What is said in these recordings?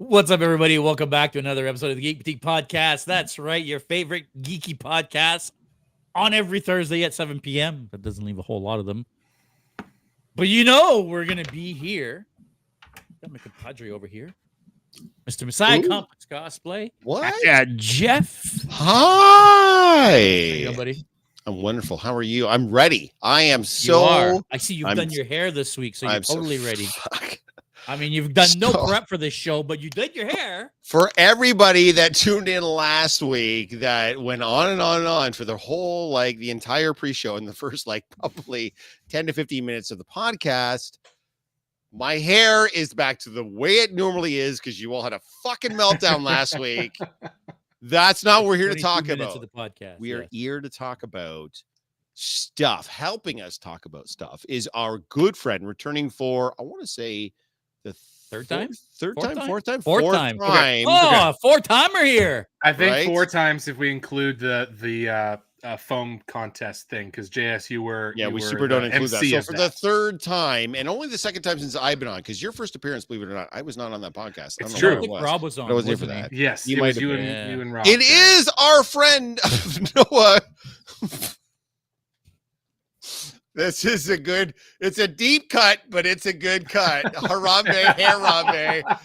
What's up, everybody? Welcome back to another episode of the Geek Boutique podcast. That's right, your favorite geeky podcast on every Thursday at 7 p.m. That doesn't leave a whole lot of them. But you know we're going to be here. Got my compadre over here. Mr. Messiah Complex Cosplay. What? Jeff. Hi. How you doing, buddy? I'm wonderful. How are you? I'm ready. I am You are. I see you've done your hair this week, so you're I'm totally so ready. Fuck. I mean, you've done no prep for this show, but you did your hair. For everybody that tuned in last week, that went on and on and on for the whole, the entire pre-show and the first, probably 10 to 15 minutes of the podcast, my hair is back to the way it normally is because you all had a fucking meltdown last week. That's not what we're here to talk about. Of the podcast. We are here to talk about stuff. Helping us talk about stuff is our good friend returning for, I want to say, the Fourth time. Okay. Oh, four-timer here. I think Right? 4 times if we include the foam contest thing, because JS, we super don't include that. MC So of for that. the third time, and only the second time since I've been on, because your first appearance, believe it or not, I was not on that podcast. I don't It's know true. what I it think was. Rob was on. But I wasn't here for wasn't that. Yes, You it might was have you been. and you and Rob. It is our friend Noah. This is it's a deep cut, but it's a good cut. Harambe.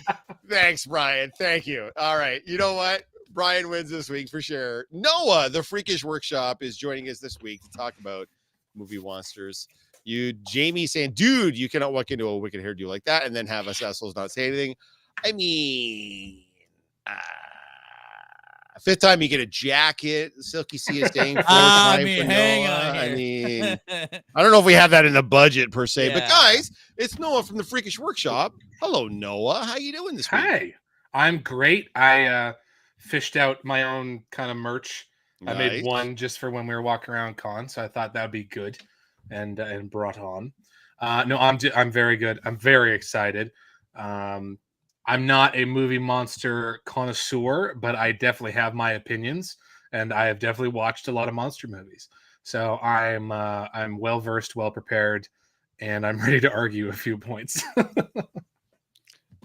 Thanks, Brian. Thank you. All right. You know what? Brian wins this week for sure. Noah, the Freakish Workshop, is joining us this week to talk about movie monsters. Jamie saying, dude, you cannot walk into a wicked hairdo like that and then have us assholes not say anything. I mean, fifth time you get a jacket. Silky C is staying. Hang on. I mean, I don't know if we have that in the budget per se, but Yeah. guys, it's Noah from the Freakish Workshop. Hello, Noah. How you doing this week? Hi, I'm great. I fished out my own kind of merch. I made one just for when we were walking around con, so I thought that would be good, and brought on. No, I'm very good. I'm very excited. I'm not a movie monster connoisseur, but I definitely have my opinions, and I have definitely watched a lot of monster movies. So I'm well versed, well prepared, and I'm ready to argue a few points.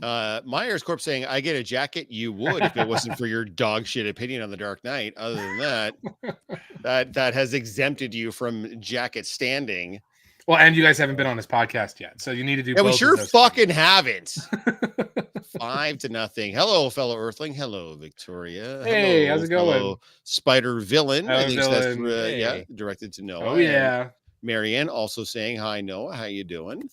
Myers Corp saying, I get a jacket. You would if it wasn't for your dog shit opinion on the Dark Knight. Other than that has exempted you from jacket standing. Well, and you guys haven't been on this podcast yet, so you need to do. Yeah, we both sure of those fucking haven't. 5-0. Hello, fellow Earthling. Hello, Victoria. Hey, Hello, how's it going? fellow Spider Villain. I think Villain. that's Hey. directed to Noah. Oh yeah. Marianne also saying hi, Noah. How you doing?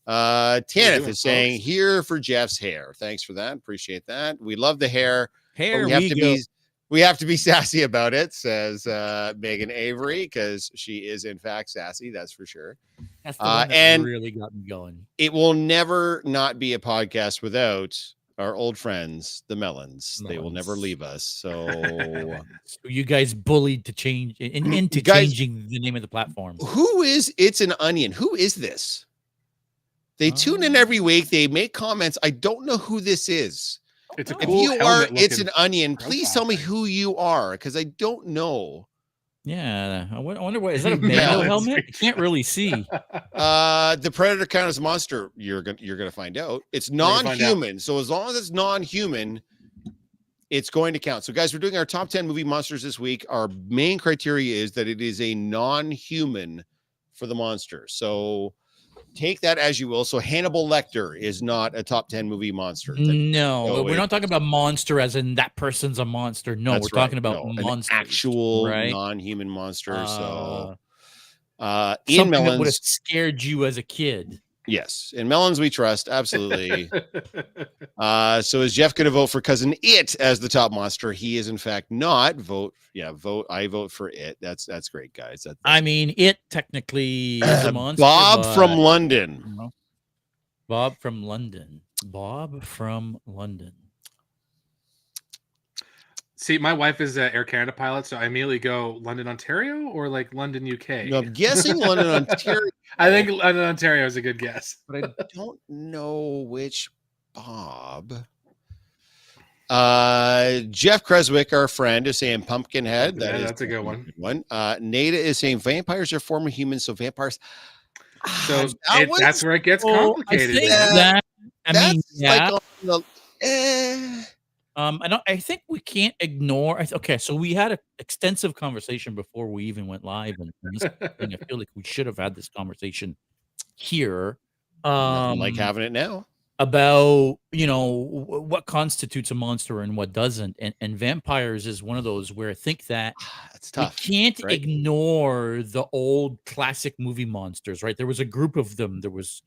Tanith doing, is saying folks? here for Jeff's hair. Thanks for that. Appreciate that. We love the hair. Here We have we to go. we have to be sassy about it, says Megan Avery, because she is in fact sassy, that's for sure. That's the one that and- really got me going. It will never not be a podcast without our old friends, the Melons. They will never Melons. leave us. So So you guys bullied to change into Guys- changing the name of the platform. who is It's an Onion? Who is this? They tune in every week. They make comments. I don't know who this is. It's a If cool you are helmet It's an looking Onion, please profile tell me thing. who you are, because I don't know. Yeah, I wonder what is that a Yeah, Mando let's helmet? see. I can't really see. The Predator count as a monster. You're gonna find out. It's gonna find non-human, so as long as it's non-human, it's going to count. So, guys, we're doing our top 10 movie monsters this week. Our main criteria is that it is a non-human for the monster. So, take that as you will. So, Hannibal Lecter is not a top 10 movie monster. No, No, but we're not talking about monster as in that person's a monster. No, That's we're talking right. about No, monsters, an actual right? non-human monster. So, Ian Something that would have Melons, scared you as a kid. yes, in Melons we trust absolutely. So is Jeff going to vote for Cousin It as the top monster? He is in fact not. Vote. I vote for It. That's great, guys. I mean, it technically is a monster. Bob but, from London. you know, Bob from London. Bob from London. See, my wife is an Air Canada pilot, so I immediately go London, Ontario, or like London, UK. No, I'm guessing London, Ontario, I think London, Ontario is a good guess. but I don't know which Bob. Jeff Creswick, our friend, is saying Pumpkinhead. Yeah, that's a good one. Nada is saying vampires are former humans, so vampires. So That one's- that's where it gets Oh, I complicated. think Yeah. that. I mean, That's yeah. like on the I think we can't ignore. Okay, so we had an extensive conversation before we even went live, and this thing, I feel like we should have had this conversation here. Nothing like having it now. About what constitutes a monster and what doesn't, and vampires is one of those where I think that It's tough. we can't right? ignore the old classic movie monsters, right? There was a group of them. There was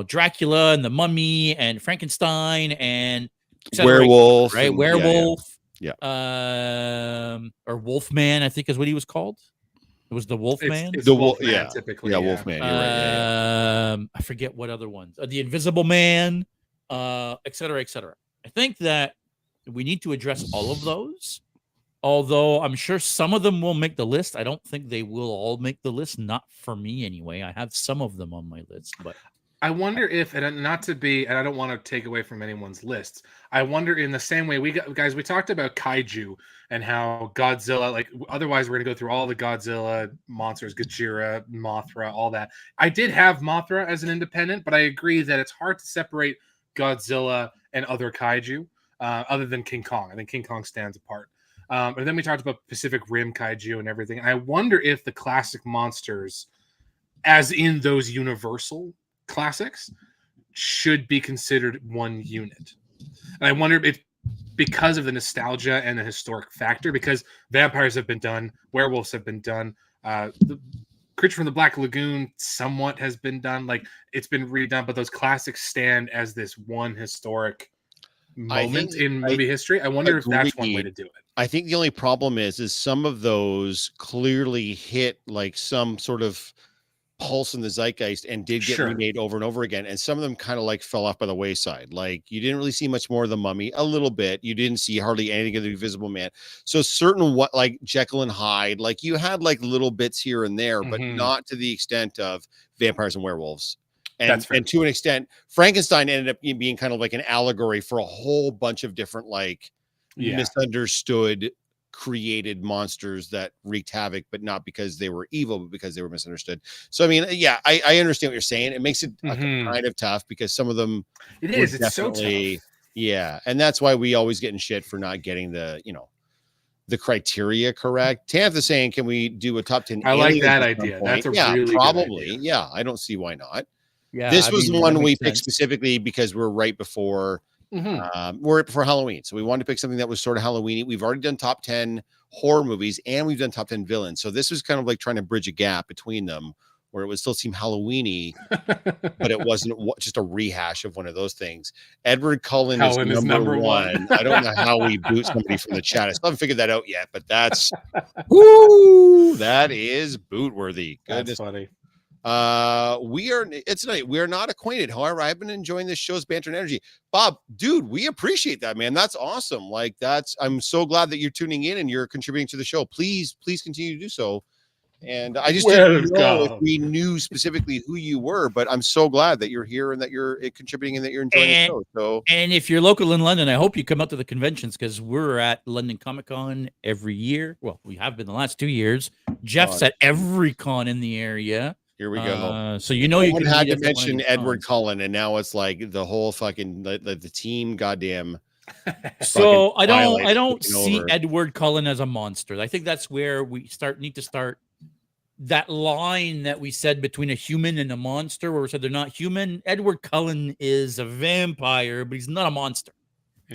Dracula and the Mummy and Frankenstein and et cetera, Werewolf, right? and- Werewolf, yeah. Or Wolfman, I think is what he was called. It was the Wolfman. It's The Wolfman, yeah, typically. yeah, Wolfman. You're right. I forget what other ones. The Invisible Man, et cetera, et cetera. I think that we need to address all of those. Although I'm sure some of them will make the list. I don't think they will all make the list. Not for me anyway. I have some of them on my list, but I wonder if, and not to be, and I don't want to take away from anyone's lists. I wonder in the same way we talked about kaiju and how Godzilla, like otherwise we're going to go through all the Godzilla monsters, Gojira, Mothra, all that. I did have Mothra as an independent, but I agree that it's hard to separate Godzilla and other kaiju other than King Kong. I think King Kong stands apart. And then we talked about Pacific Rim kaiju and everything. And I wonder if the classic monsters, as in those Universal classics, should be considered one unit. And I wonder if because of the nostalgia and the historic factor, because vampires have been done, werewolves have been done, the Creature from the Black Lagoon somewhat has been done, like it's been redone, but those classics stand as this one historic moment in movie history. I wonder if that's one way to do it. I think the only problem is some of those clearly hit like some sort of pulse in the zeitgeist and did get remade over and over again, and some of them kind of like fell off by the wayside. Like you didn't really see much more of the Mummy, a little bit. You didn't see hardly anything of the Invisible Man. So certain what like Jekyll and Hyde, like you had like little bits here and there, but not to the extent of vampires and werewolves. And to an extent, Frankenstein ended up being kind of like an allegory for a whole bunch of different like misunderstood created monsters that wreaked havoc, but not because they were evil, but because they were misunderstood. So I mean, I understand what you're saying. It makes it kind of tough because some of them it's so tough. And that's why we always get in shit for not getting the criteria correct. Tanth is saying, can we do a top 10? I like that idea. That's a really probably good idea. Yeah, I don't see why not. Yeah, this was the one we picked specifically because we're right before we're before Halloween, so we wanted to pick something that was sort of Halloween-y. We've already done top 10 horror movies and we've done top 10 villains, so this was kind of like trying to bridge a gap between them where it would still seem Halloween-y but it wasn't just a rehash of one of those things. Edward Cullen is number one. I don't know how we boot somebody from the chat. I still haven't figured that out yet, but that's that is boot worthy. That's funny. It's night. We are not acquainted. However, I've been enjoying this show's banter and energy. Bob, dude, we appreciate that, man. That's awesome. Like I'm so glad that you're tuning in and you're contributing to the show. Please continue to do so. And I just didn't know if we knew specifically who you were, but I'm so glad that you're here and that you're contributing and that you're enjoying the show. So, and if you're local in London, I hope you come out to the conventions because we're at London Comic Con every year. Well, we have been the last 2 years. Jeff's at every con in the area. Here we go. So you can had to mention Edward Cullen, and now it's like the whole fucking the team. Goddamn. So I don't see Edward Cullen as a monster. I think that's where we need to start that line that we said between a human and a monster, where we said they're not human. Edward Cullen is a vampire, but he's not a monster.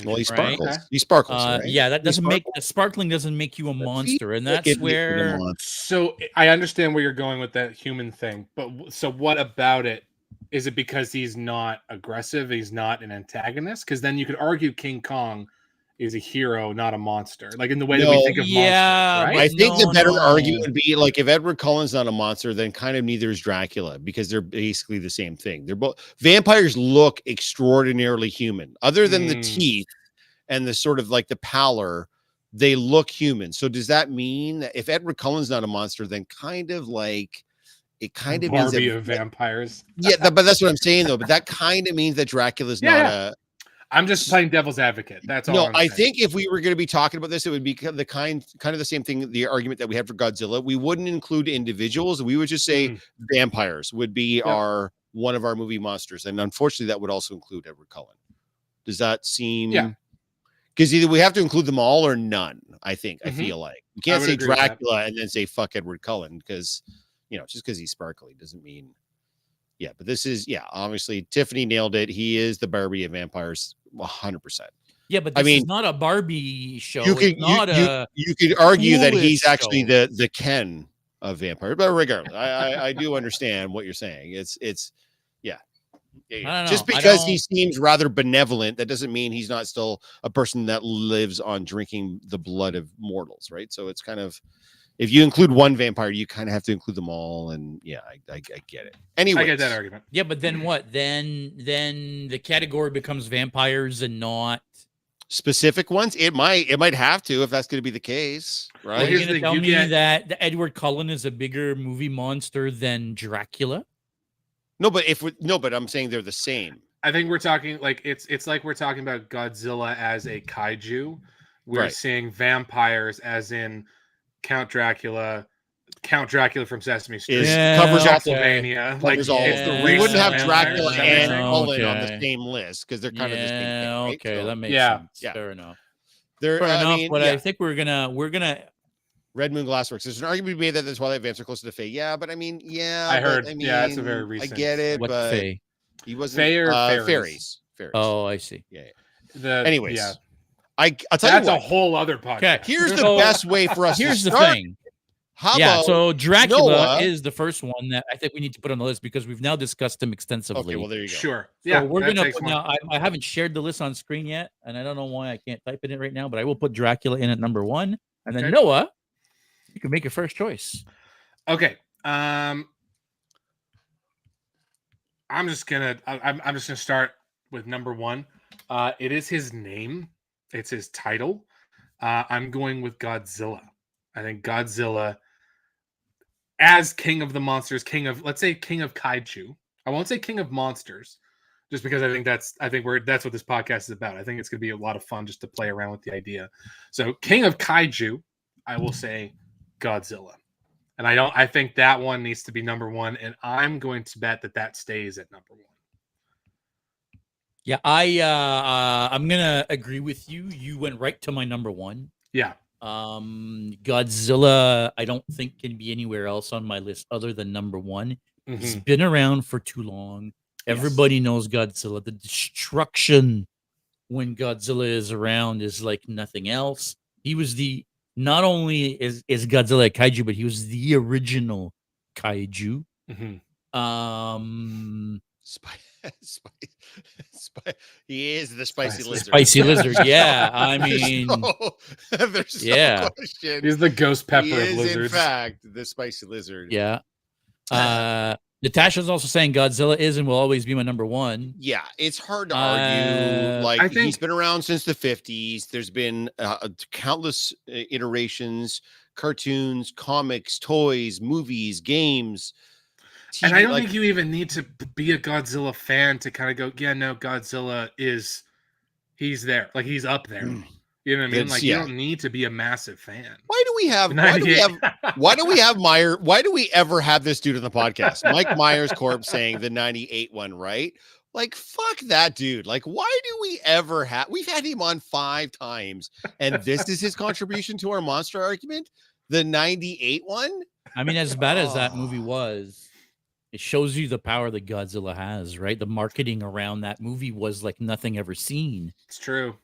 Well, he sparkles. Right? He sparkles. Right? Yeah, that doesn't make sparkling doesn't make you a monster, and that's where. So I understand where you're going with that human thing, but so what about it? Is it because he's not aggressive? He's not an antagonist? Because then you could argue King Kong is a hero, not a monster. Like in the way that we think of monsters, right? I think the better argument would be like if Edward Cullen's not a monster, then kind of neither is Dracula because they're basically the same thing. They're both vampires look extraordinarily human, other than the teeth and the sort of like the pallor. They look human. So does that mean that if Edward Cullen's not a monster, then kind of like it kind of means Barbie of vampires? Yeah, but that's what I'm saying though. But that kind of means that Dracula's not a. I'm just playing devil's advocate. That's all. No, I think if we were going to be talking about this, it would be the kind of the same thing. The argument that we had for Godzilla, we wouldn't include individuals. We would just say vampires would be one of our movie monsters, and unfortunately, that would also include Edward Cullen. Does that seem? Yeah. Because either we have to include them all or none. I think. I Mhm. feel like you can't would say agree with that. Dracula and then say fuck Edward Cullen because just because he's sparkly doesn't mean. Yeah, but this is obviously Tiffany nailed it. He is the Barbie of vampires, 100%. Yeah, but this is not a Barbie show. You could you could argue that he's actually the Ken of vampires, but regardless, I do understand what you're saying. It's just because he seems rather benevolent, that doesn't mean he's not still a person that lives on drinking the blood of mortals, right? So it's kind of, if you include one vampire, you kind of have to include them all, and I get it. Anyway, I get that argument. Yeah, but then what? Then the category becomes vampires and not specific ones. It might have to, if that's going to be the case, right? Are you going to tell me that the Edward Cullen is a bigger movie monster than Dracula? No, but I'm saying they're the same. I think we're talking like it's like we're talking about Godzilla as a kaiju. We're seeing vampires as in Count Dracula from Sesame Street. Covers Castlevania. Covers all. We wouldn't have Dracula and Cullen on the same list because they're kind of the same thing. Right? Okay, so, that makes sense. Yeah. Fair enough. Fair enough. But I think we're gonna Red Moon Glassworks. There's an argument to be made that the Twilight vamps are closer to Faye. Yeah, but I mean, I heard. It's a very recent. I get it, what but Faye? He wasn't. Faye or fairies. Oh, I see. Yeah. Anyways, I'll tell that's you what. That's a whole other podcast. Okay. Here's the best way for us. Here's to the start. thing. How about so Dracula Noah? is the first one that I think we need to put on the list because we've now discussed him extensively. Okay, well there you go. Sure. So we're gonna put now. I haven't shared the list on screen yet, and I don't know why I can't type it in right now, but I will put Dracula in at number 1, and then Noah, you can make your first choice. Okay. I'm just gonna start with number 1. It is his name. It's his title. I'm going with Godzilla. I think Godzilla, as king of the monsters, let's say king of kaiju. I won't say king of monsters, just because I think that's what this podcast is about. I think it's gonna be a lot of fun just to play around with the idea. So king of kaiju, I will say Godzilla, and I think that one needs to be number 1, and I'm going to bet that stays at number 1. Yeah, I'm gonna agree with you. You went right to my number 1. Yeah. Godzilla, I don't think can be anywhere else on my list other than number 1. Mm-hmm. He's been around for too long. Everybody knows Godzilla. The destruction when Godzilla is around is like nothing else. He was not only is Godzilla a kaiju, but he was the original kaiju. Mm-hmm. He is the spicy lizard. Spicy lizard, yeah. I mean, there's no question. He's the ghost pepper of lizards. In fact, the spicy lizard. Yeah. Natasha's also saying Godzilla is and will always be my number 1. Yeah, it's hard to argue. Like he's been around since the 50s. There's been countless iterations, cartoons, comics, toys, movies, games. TV, and I don't think you even need to be a Godzilla fan to kind of go, yeah, no, Godzilla he's there. Like he's up there. You know what I mean? Like you don't need to be a massive fan. Why do we ever have this dude on the podcast? Mike Myers Corp saying the 98 one, right? Like, fuck that dude. Like, why do we ever we've had him on 5 times, and this is his contribution to our monster argument? The 98 one? I mean, as bad as that movie was, it shows you the power that Godzilla has, right? The marketing around that movie was like nothing ever seen. It's true.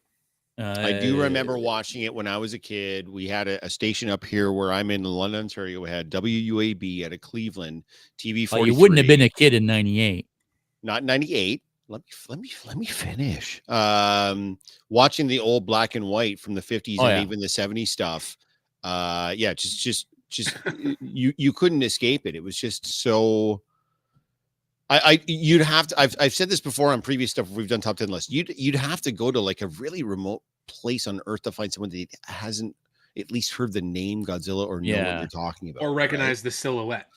I do remember watching it when I was a kid. We had a station up here where I'm in London, Ontario. We had WUAB out of Cleveland, TV 43. You wouldn't have been a kid in 98. Not 98. Let me finish. Watching the old black and white from the 50s and even the 70s stuff. Just you couldn't escape it. It was just so. You'd have to. I've said this before on previous stuff. We've done top 10 lists. You'd have to go to like a really remote place on Earth to find someone that hasn't at least heard the name Godzilla or know what you're talking about, or recognize the silhouette.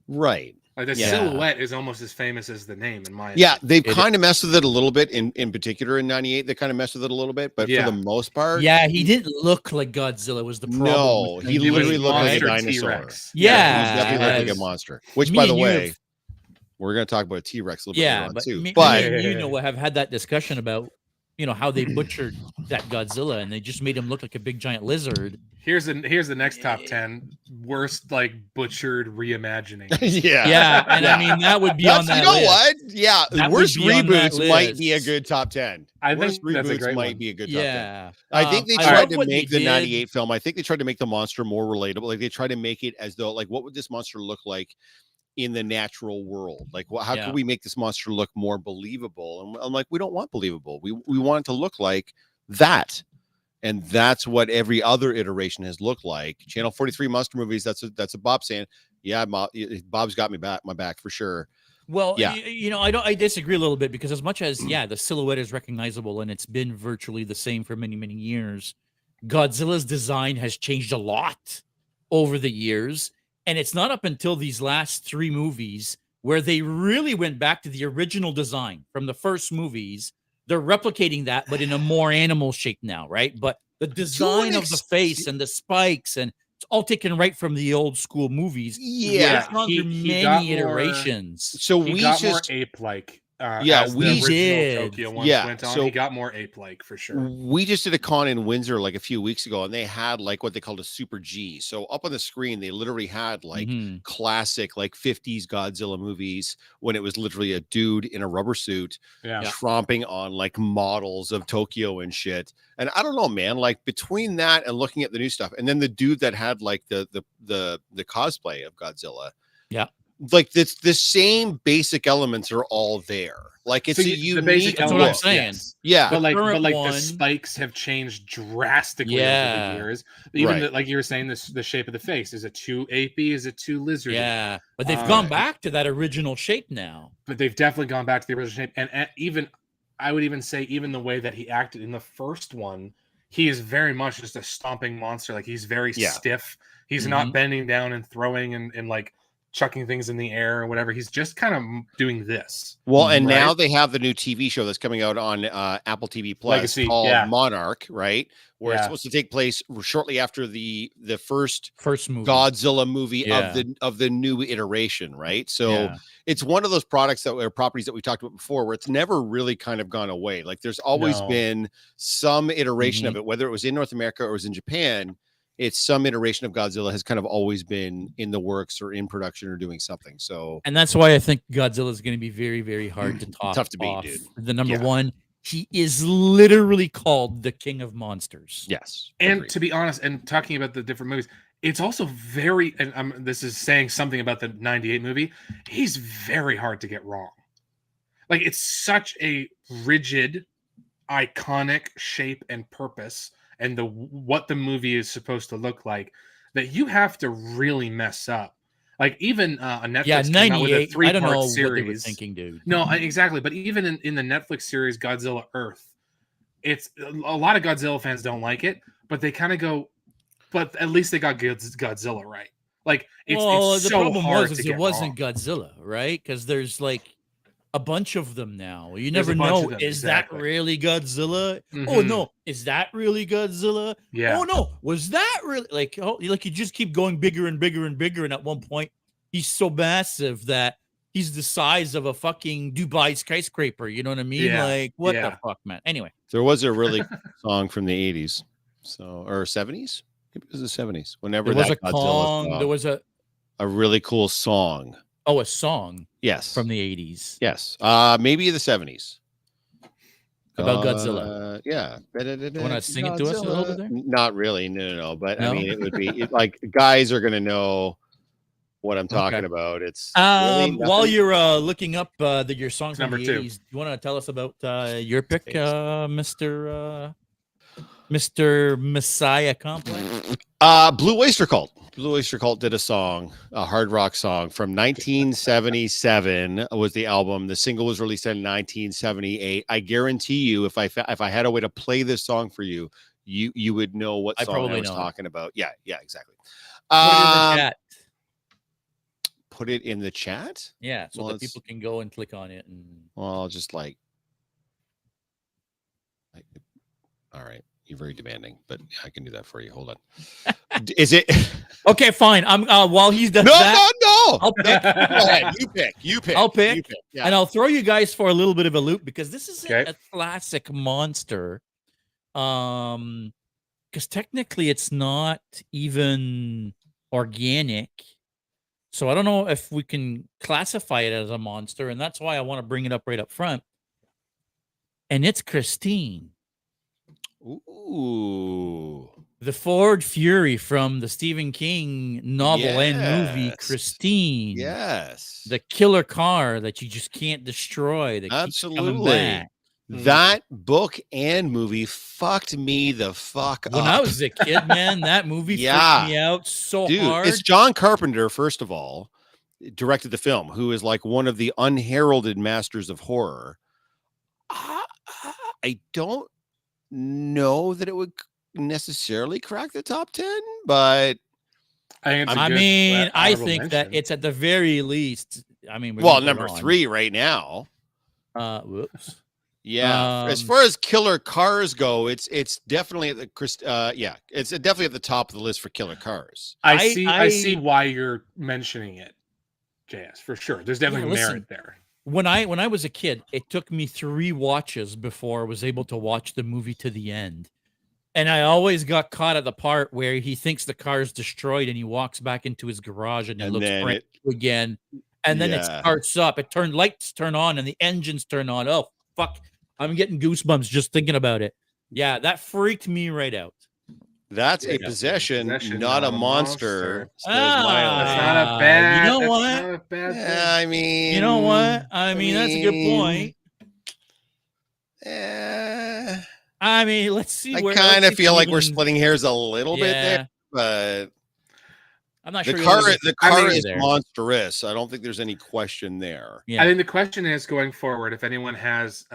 Right. Like the silhouette is almost as famous as the name in my opinion. Yeah, they've kind of messed with it a little bit in particular in 98. They kind of messed with it a little bit, but for the most part. Yeah, he didn't look like Godzilla was the problem. No, he literally looked like a dinosaur. T-Rex. Yeah. He definitely looked like a monster. Which, by the way, we're going to talk about T-Rex a little bit later on too. But me and you have had that discussion about how they butchered that Godzilla and they just made him look like a big giant lizard. Here's the next top 10 worst like butchered reimagining. Yeah, and I mean that would be on that You know list. what? Yeah, That worst would be on that reboots might be a list. good top 10. I Worst think that's a reboots great might one. be a good top 10. Yeah. I think they I tried love to what make they the did. 98 film. I think they tried to make the monster more relatable. Like they tried to make it as though, like, what would this monster look like in the natural world? Like, how Yeah. could we make this monster look more believable? And I'm like, we don't want believable. We want it to look like that. And that's what every other iteration has looked like. Channel 43 monster movies. That's a Bob saying, yeah, Bob's got my back for sure. Well, Yeah. I disagree a little bit because as much as the silhouette is recognizable and it's been virtually the same for many, many years, Godzilla's design has changed a lot over the years. And it's not up until these last 3 movies where they really went back to the original design from the first movies. They're replicating that, but in a more animal shape now, right? But the design of the face and the spikes and it's all taken right from the old school movies. Yeah, It's gone through many iterations. So he we got more just ape-like. Yeah, as we the original did. Tokyo ones Yeah, went on. so- He got more ape-like for sure. we just did a con in Windsor like a few weeks ago, and they had like what they called a Super G. So up on the screen, they literally had like Mhm. classic like 50s Godzilla movies when it was literally a dude in a rubber suit Yeah. tromping on like models of Tokyo and shit. And I don't know, man, like between that and looking at the new stuff, and then the dude that had like the cosplay of Godzilla. Yeah. Like it's the same basic elements are all there. Like it's So a the basic unique That's what I'm look. saying. Yes. Yeah. But current the one- spikes have changed drastically over Yeah. the years. Even Right. like you were saying, the shape of the face, is it too apey? Is it too lizardy? Yeah. But they've Uh, gone back to that original shape now. But they've definitely gone back to the original shape. And even I would even say even the way that he acted in the first one, he is very much just a stomping monster. Like he's very Yeah. stiff. He's Mhm. not bending down and throwing and like chucking things in the air or whatever. He's just kind of doing this. Well, and Right. now they have the new TV show that's coming out on Apple TV Plus Legacy, called yeah. Monarch, right? Where it's Yeah. supposed to take place shortly after the first First movie. Godzilla movie Yeah. of the new iteration, right? So Yeah. it's one of those properties that we talked about before where it's never really kind of gone away. Like there's always No. been some iteration of Mhm. it, whether it was in North America or it was in Japan. It's some iteration of Godzilla has kind of always been in the works or in production or doing something. So And that's why I think Godzilla is going to be very, very hard to top Tough to beat, off. dude. The number Yeah. one, he is literally called the King of Monsters. yes, And agreed. to be honest, and talking about the different movies, it's also very, and this is saying something about the 98 movie, he's very hard to get wrong. Like it's such a rigid, iconic shape and purpose and what the movie is supposed to look like that you have to really mess up. Like even a Netflix Yeah, came out with a 98. I three-part don't know series. what they were thinking, dude. No, exactly. But even in the Netflix series Godzilla Earth, it's a lot of Godzilla fans don't like it, but they kind of go, but at least they got Godzilla right. Like it's The so problem hard was to it get wasn't wrong. Godzilla, right? Because there's like a bunch of them now. You There's a never bunch know. of them, Is exactly. that really Godzilla? Oh Mhm. no, is that really Godzilla? Yeah. Oh no, was that really like you just keep going bigger and bigger and bigger, and at one point he's so massive that he's the size of a fucking Dubai skyscraper. You know what I mean? Yeah, Like what yeah. the fuck, man? Anyway, There was a really cool song from the 80s, or 70s. It was the 70s. Whenever there was that a Godzilla Kong. song, There was a really cool song. a song Yes, from the 80s yes, maybe the 70s about Godzilla. Yeah, You want to sing it to us a little bit there? Not really, no. But No? I mean, it would be like guys are gonna know what I'm talking Okay. about. It's really While nothing. you're looking up your songs from Number the two. 80s, do you want to tell us about your pick, Thanks. Mr. Messiah Complex? Blue Oyster Cult. Blue Oyster Cult did a song, a hard rock song from 1977 was the album. The single was released in 1978. I guarantee you, if I had a way to play this song for you, you would know what I song probably I was know it. talking about. Yeah, exactly. Put it in the chat. Put it in the chat. Yeah, so well, that it's- people can go and click on it. And Well, I'll just like all right. You're very demanding, but I can do that for you. Hold on. Is it? Okay, fine. I'm while he's done No, that, no. I'll pick. Go ahead. You pick. I'll pick. You pick. Yeah. And I'll throw you guys for a little bit of a loop because this is Okay. a classic monster. Because technically it's not even organic. So I don't know if we can classify it as a monster, and that's why I want to bring it up right up front. And it's Christine. Ooh. The Ford Fury from the Stephen King novel and movie Yes. Christine. Yes. The killer car that you just can't destroy. That keeps coming Absolutely. back. That book and movie fucked me the fuck When up. I was a kid, man, that movie Yeah. freaked me out so Dude, hard. it's John Carpenter, first of all, directed the film, who is like one of the unheralded masters of horror. I don't know that it would necessarily crack the top 10, but I think it's a I good, mean, I honorable think that mention. it's at the very least. I mean, we're well, gonna put it number on. 3 right now. Whoops. Yeah, as Um, far as killer cars go, it's definitely at the it's definitely at the top of the list for killer cars. I see why you're mentioning it, JS, for sure. There's definitely listen. merit there. When I was a kid, it took me 3 watches before I was able to watch the movie to the end. And I always got caught at the part where he thinks the car is destroyed and he walks back into his garage and it And looks then brand new again. And then it Yeah. starts up. Lights turn on and the engines turn on. Oh, fuck. I'm getting goosebumps just thinking about it. Yeah, that freaked me right out. That's a Yeah, possession, possession, not a monster. Says That's Miley. not a Ah, bad. you know that's what? not a bad thing. Yeah, I mean, You know what? I mean, that's a good point. I mean, let's see. I where kind let's of see feel if like we're even- splitting hairs a little bit Yeah. there, but I'm not the sure. car I mean, is there. monstrous. I don't think there's any question there. Yeah. I think the question is going forward if anyone has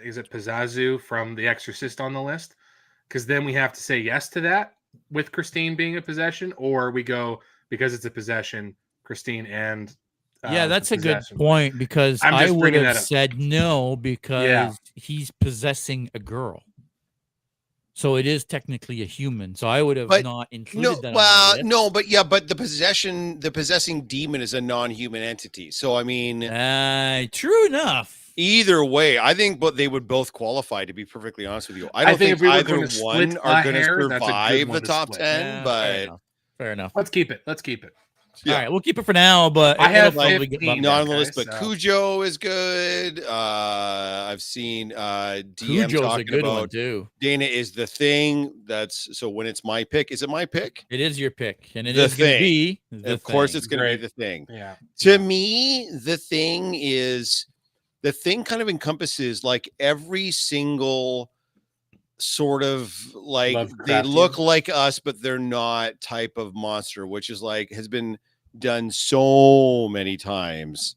is it Pizzazu from The Exorcist on the list? Because then we have to say yes to that with Christine being a possession, or we go because it's a possession, Christine and Yeah, that's a good possession. point because I'm I just would bringing have that up. said no because he's possessing a girl. So it is technically a human. So I would have But not included No, that. On well, my list. no, but the possessing demon is a non-human entity. So I mean, True enough. either way, I think they would both qualify. To be perfectly honest with you, I don't think if we were either gonna split one a are going to hair, that's a good survive one the to top split. 10. Yeah, But fair enough. Let's keep it. Yeah. All right, we'll keep it for now. But I have it'll probably get 15 bumped not up. on the list. guys, But so- Cujo is good. I've seen DM Cujo's talking a good one about too. Dana is the thing. That's so when it's my pick. Is it my pick? It is your pick, and it The is going to Thing. be. The Of course, Thing. it's going to be Great. the thing. Yeah. To me, the thing kind of encompasses like every single sort of like they Lovecraftian. look like us, but they're not type of monster, which is like has been done so many times.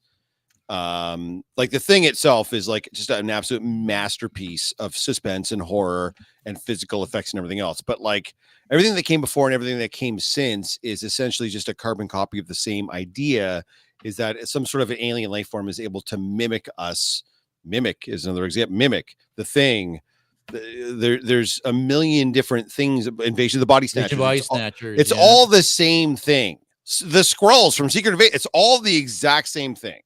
Like the thing itself is like just an absolute masterpiece of suspense and horror and physical effects and everything else. But like everything that came before and everything that came since is essentially just a carbon copy of the same idea. Is that some sort of an alien life form is able to mimic us. Mimic is another example. Mimic the thing. There's a million different things. Invasion of the Body Snatchers. It's all the same thing. The Skrulls from Secret Invasion. It's all the exact same thing.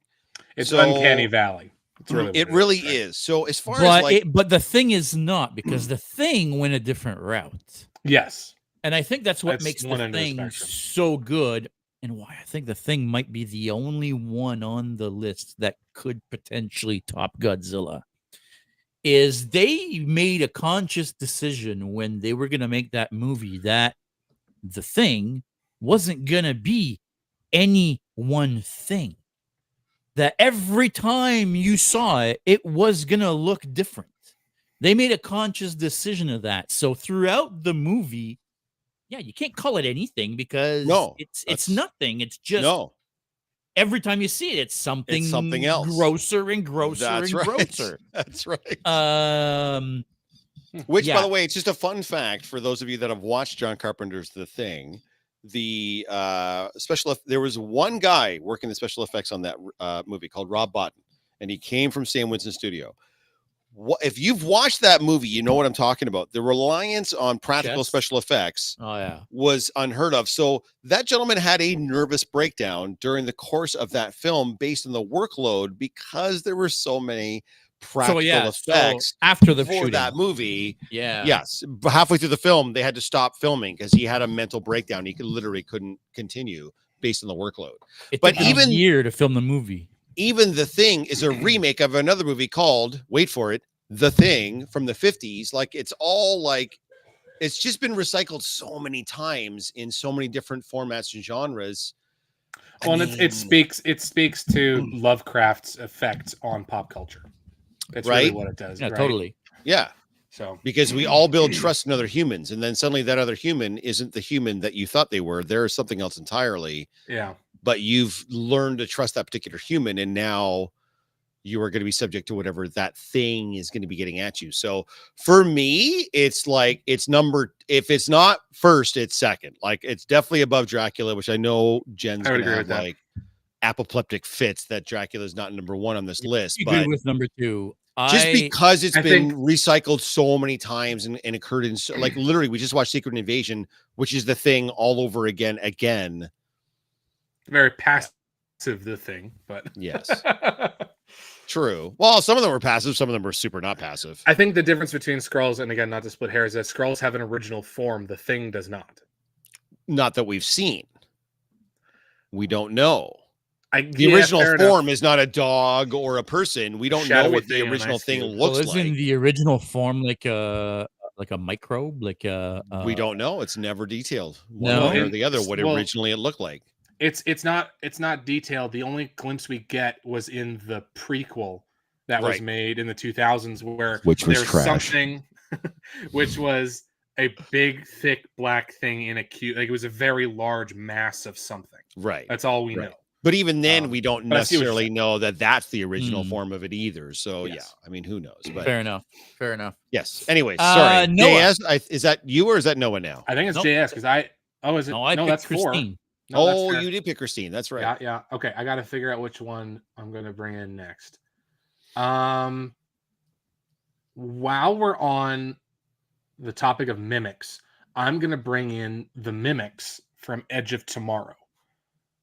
It's So- Uncanny Valley. It's really It what really right? is. So as far as like, but the thing is not because the thing went a different route. Yes. And I think that's what That's makes one the end of the thing spectrum. so good and why I think the thing might be the only one on the list that could potentially top Godzilla is they made a conscious decision when they were going to make that movie that the thing wasn't going to be any one thing. That every time you saw it, it was going to look different. They made a conscious decision of that. So throughout the movie, yeah, you can't call it anything because it's nothing. It's just every time you see it, it's something else. grosser and grosser That's and right. grosser. That's right. Which, by the way, it's just a fun fact for those of you that have watched John Carpenter's The Thing. The there was one guy working the special effects on that movie called Rob Botton, and he came from Sam Winston Studio. if you've watched that movie, you know what I'm talking about. The reliance on practical Chess? special effects Oh yeah. was unheard of. So that gentleman had a nervous breakdown during the course of that film based on the workload because there were so many practical effects after the for shooting. that movie. Yeah. Yes. But halfway through the film, they had to stop filming because he had a mental breakdown. He literally couldn't continue based on the workload. But even a year to film the movie. Even The Thing is a remake of another movie called, wait for it, The Thing from the 50s. Like, it's all like, it's just been recycled so many times in so many different formats and genres. Well, and it speaks to Lovecraft's effect on pop culture. It's right? really what it does. Yeah, right? totally. Yeah. So because we all build trust in other humans, and then suddenly that other human isn't the human that you thought they were. They're something else entirely. Yeah. But you've learned to trust that particular human, and now you are going to be subject to whatever that thing is going to be getting at you. So for me, it's like if it's not first, it's second. Like, it's definitely above Dracula, which I know Jen's going to have like apoplectic fits that Dracula is not number one on this list. But with number two, just because it's been recycled so many times and occurred in like literally, we just watched Secret Invasion, which is The Thing all over again. Very passive, The Thing, but yes. True. Well, some of them were passive, some of them were super not passive. I think the difference between Skrulls, and again, not to split hairs, is that Skrulls have an original form. The Thing does not. Not that we've seen. We don't know. The original form is not a dog or a person. We don't know what the original thing looks like. Isn't the original form like a microbe? We don't know. It's never detailed one way or the other what originally it looked like. It's not detailed. The only glimpse we get was in the prequel that was made in the 2000s, where there's something, which was a big, thick black thing in a cube. Like, it was a very large mass of something. Right. That's all we know. But even then, we don't necessarily know that that's the original form of it either. So yeah, I mean, who knows? But fair enough. Yes. Anyway, sorry. Noah. JS, is that you or is that Noah now? I think it's JS because is it? No, that's Christine. No, you did pick Christine. That's right. Yeah. Okay, I got to figure out which one I'm going to bring in next. While we're on the topic of mimics, I'm going to bring in the mimics from Edge of Tomorrow.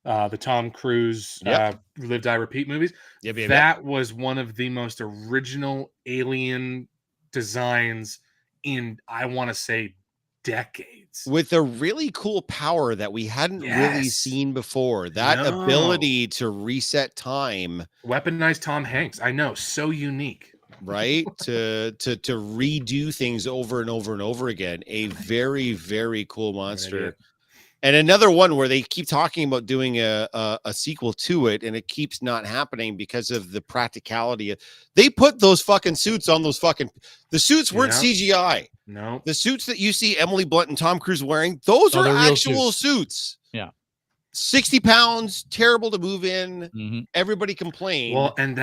The Tom Cruise Live, Die, Repeat movies. That was one of the most original alien designs in, I want to say, decades. With a really cool power that we hadn't really seen before. That ability to reset time. Weaponized Tom Hanks. I know. So unique. Right? to redo things over and over and over again. A very, very cool monster. And another one where they keep talking about doing a sequel to it, and it keeps not happening because of the practicality. They put those fucking suits on those the suits weren't CGI. No. The suits that you see Emily Blunt and Tom Cruise wearing, those are actual suits. Yeah. 60 pounds, terrible to move in. Mm-hmm. Everybody complained. Well, and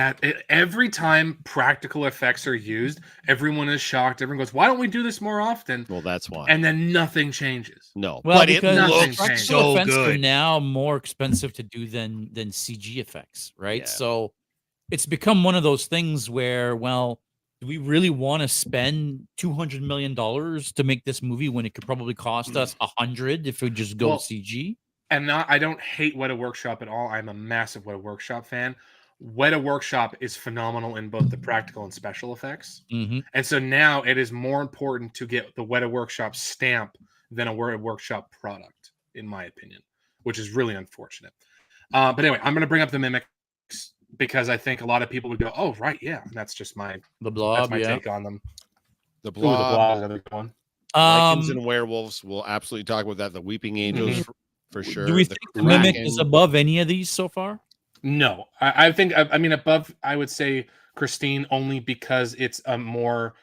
every time practical effects are used, everyone is shocked. Everyone goes, "Why don't we do this more often?" Well, that's why. And then nothing changes. No, well, but it looks so good. Are now more expensive to do than CG effects, right? Yeah. So it's become one of those things where, well, do we really want to spend $200 million to make this movie when it could probably cost us $100 if we just go CG? And I don't hate Weta Workshop at all. I'm a massive Weta Workshop fan. Weta Workshop is phenomenal in both the practical and special effects. Mm-hmm. And so now it is more important to get the Weta Workshop stamp than a Weta Workshop product, in my opinion, which is really unfortunate. But anyway, I'm going to bring up the mimics because I think a lot of people would go, "Oh, right, yeah." And that's just my take on them. The Blob. Ooh, the Blob is a good one. Lycans and werewolves. We'll absolutely talk about that. The Weeping Angels. Mm-hmm. For sure. Do we think the Mimic is above any of these so far? No, I think above. I would say Christine only because it's a more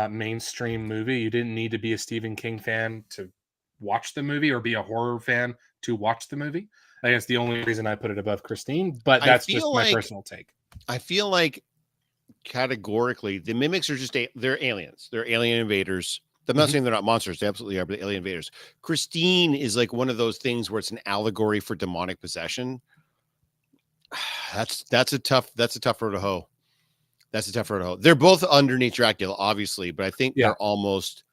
mainstream movie. You didn't need to be a Stephen King fan to watch the movie or be a horror fan to watch the movie. I think it's the only reason I put it above Christine. But that's just my personal take. I feel like categorically the Mimics are just they're aliens. They're alien invaders. I'm not saying they're not monsters. They absolutely are, but alien invaders. Christine is like one of those things where it's an allegory for demonic possession. That's a tough road to hoe. That's a tough road to hoe. They're both underneath Dracula, obviously, but I think they're almost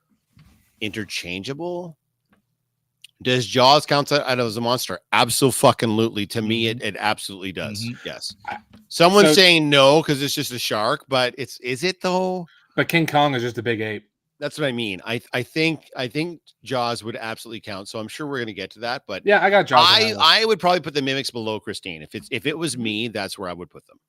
interchangeable. Does Jaws count as a monster? Absolutely. To me, it absolutely does. Yes. Someone's saying no because it's just a shark, but is it though? But King Kong is just a big ape. That's what I mean. I think Jaws would absolutely count. So I'm sure we're gonna get to that. But yeah, I got Jaws. I would probably put the Mimics below Christine. If it was me, that's where I would put them.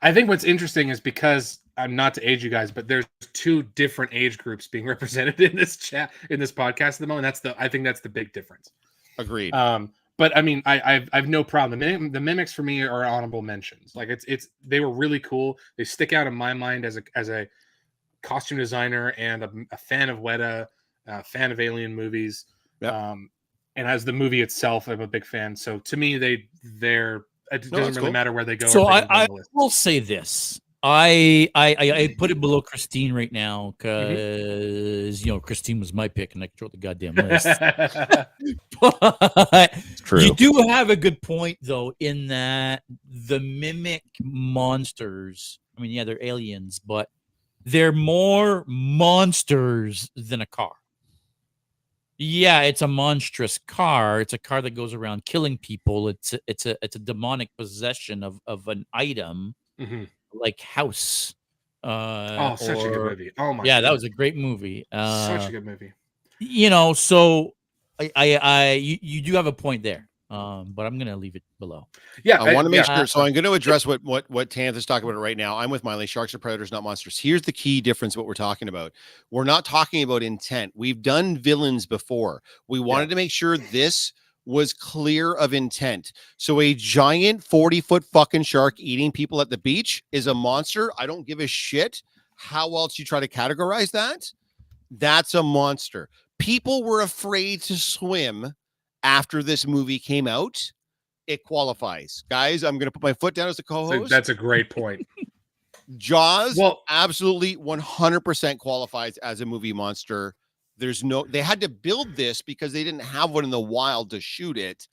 I think what's interesting is because I'm not to age you guys, but there's 2 different age groups being represented in this podcast at the moment. I think that's the big difference. Agreed. But I mean, I've no problem. The Mimics for me are honorable mentions. Like they were really cool. They stick out in my mind as a costume designer and a fan of Weta, a fan of alien movies. Yep. And as the movie itself, I'm a big fan. So to me, they're it doesn't really matter where they go. So I will say this. I put it below Christine right now because Christine was my pick and I control the goddamn list. But true. You do have a good point though, in that the mimic monsters, I mean, yeah, they're aliens, but they're more monsters than a car. Yeah, it's a monstrous car. It's a car that goes around killing people. It's a demonic possession of an item, like House. Such a good movie. Oh my! Yeah, that was a great movie. Such a good movie. So you do have a point there. But I'm gonna leave it below. Yeah, I want to make sure. So I'm going to address what Tanith is talking about right now. I'm with Miley. Sharks are predators, not monsters. Here's the key difference. What we're talking about. We're not talking about intent. We've done villains before. We wanted to make sure this was clear of intent. So a giant 40-foot fucking shark eating people at the beach is a monster. I don't give a shit how else you try to categorize that. That's a monster. People were afraid to swim after this movie came out. It qualifies. Guys, I'm going to put my foot down as a co-host. That's a great point. Jaws absolutely 100% qualifies as a movie monster. They had to build this because they didn't have one in the wild to shoot it.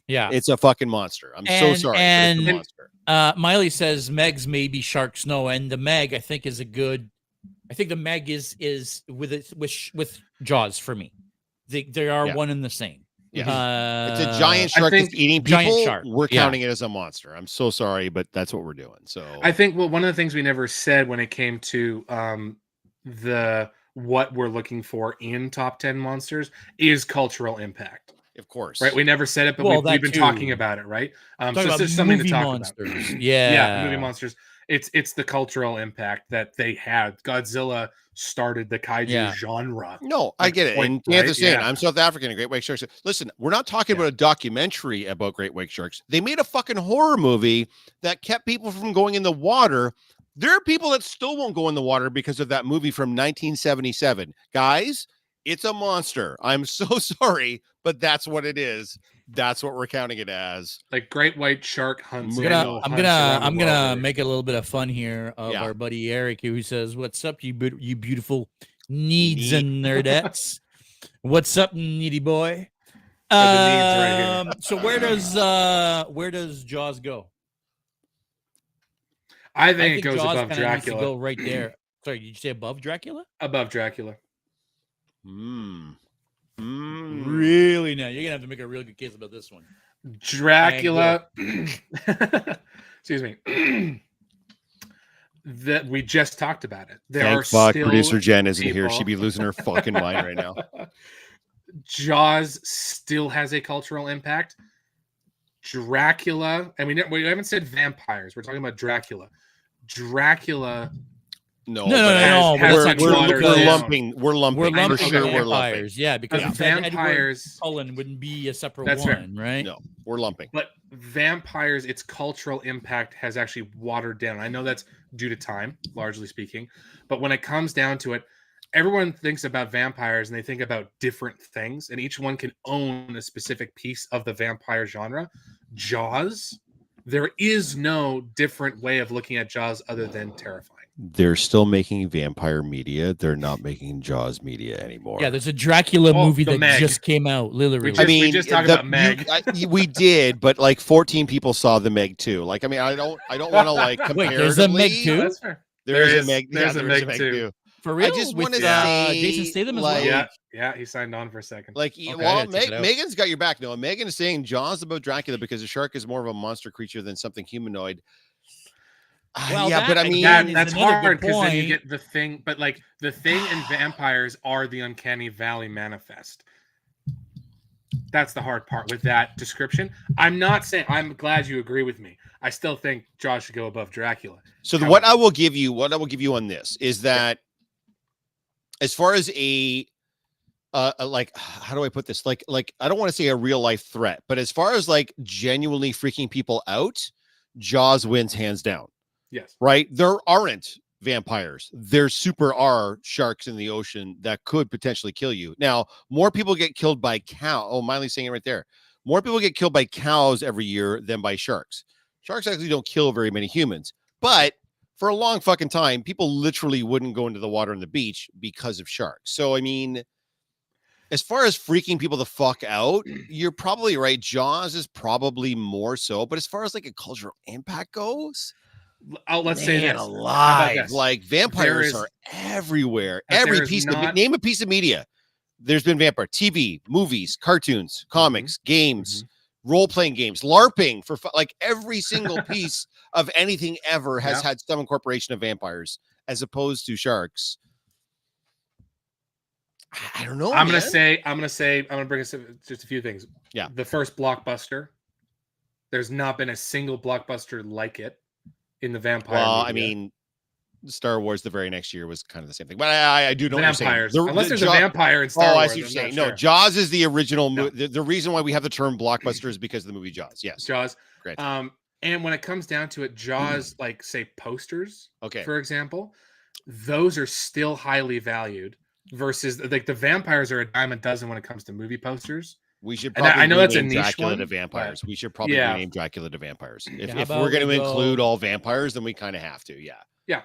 Yeah. It's a fucking monster. I'm so sorry. And but it's a monster. Miley says Meg's maybe Shark Snow, and the Meg I think is a good. I think the Meg is with Jaws for me. They are one and the same. Yeah, it's a giant shark that's eating people. Shark. We're counting it as a monster. I'm so sorry, but that's what we're doing. So I think one of the things we never said when it came to what we're looking for in top 10 monsters is cultural impact. Of course, right? We never said it, but we've been talking about it, right? So there's something to talk monsters. about. Yeah, movie monsters. It's the cultural impact that they had. Godzilla started the kaiju genre. No, I get it. And Tanith is saying, I'm South African and Great White Sharks. Listen, we're not talking about a documentary about Great White Sharks. They made a fucking horror movie that kept people from going in the water. There are people that still won't go in the water because of that movie from 1977. Guys, it's a monster. I'm so sorry, but that's what it is. That's what we're counting it as. Like Great White Shark hunts. I'm gonna make a little bit of fun here of our buddy Eric, who says, "What's up, you beautiful needs and nerdettes? What's up, needy boy?" Right here. So where does Jaws go? I think it goes Jaws above Dracula. Go right there. Sorry, did you say above Dracula? Above Dracula. Really? Now you're gonna have to make a really good case about this one. Dracula. Excuse me. That we just talked about it. There Thank fuck producer Jen isn't here. She'd be losing her fucking mind right now. Jaws still has a cultural impact. Dracula, and we haven't said vampires. We're talking about Dracula. Dracula. No. We're lumping. We're lumping for sure. Vampires, we're lumping. Yeah, because vampires Cullen wouldn't be a separate that's one, fair. right? No, we're lumping. But vampires, its cultural impact has actually watered down. I know that's due to time, largely speaking, but when it comes down to it, everyone thinks about vampires and they think about different things, and each one can own a specific piece of the vampire genre. Jaws, there is no different way of looking at Jaws other than terrifying. they're still making vampire media. They're not making Jaws media anymore. Yeah, there's a Dracula movie the that Meg. just came out. Literally, We just talked about Meg. We did, but like 14 people saw the Meg too. Like, I mean, I don't want to like comparatively. Wait, there's a Meg No, too? that's fair. There's a Meg. There's Yeah, a there's Meg too. For real? I just With, want to say, Jason Statham as like, well. Yeah, he signed on for a second. Like, Okay, well, check it out. Megan's got your back. No, Megan is saying Jaws about Dracula because a shark is more of a monster creature than something humanoid. Well, yeah, but I mean, that's another good hard because then you point. get the thing. But like the thing and vampires are the uncanny valley manifest. That's the hard part with that description. I'm not saying. I'm glad you agree with me. I still think Jaws should go above Dracula. So what I will give you on this is that, as far as a like, how do I put this? Like I don't want to say a real life threat, but as far as like genuinely freaking people out, Jaws wins hands down. Yes. Right? There aren't vampires. There super are sharks in the ocean that could potentially kill you. Now, more people get killed by cow. Oh, Miley's saying it right there. More people get killed by cows every year than by sharks. Sharks actually don't kill very many humans, but for a long fucking time, people literally wouldn't go into the water on the beach because of sharks. So, I mean, as far as freaking people the fuck out, you're probably right. Jaws is probably more so, but as far as like a cultural impact goes, let's say this. Alive. Like, vampires are everywhere. Every piece of name a piece of media. There's been vampire TV, movies, cartoons, comics, games, role-playing games, LARPing for like every single piece of anything ever has had some incorporation of vampires as opposed to sharks. I don't know. I'm gonna bring us just a few things. Yeah. The first blockbuster. There's not been a single blockbuster like it in the vampire. Well, media. I mean, Star Wars the very next year was kind of the same thing. But I do know vampires. What you're saying. Unless there's a vampire in Star Wars. I see what you're saying. No, sure. Jaws is the original. The reason why we have the term blockbuster is because of the movie Jaws. Yes. Jaws. Great. And when it comes down to it, Jaws, like say posters, okay, for example, those are still highly valued versus like the vampires are a dime a dozen when it comes to movie posters. We should probably I know that's a niche Dracula one, to vampires. We should probably rename Dracula to vampires. If we're going to include all vampires, then we kind of have to. Yeah. Yeah.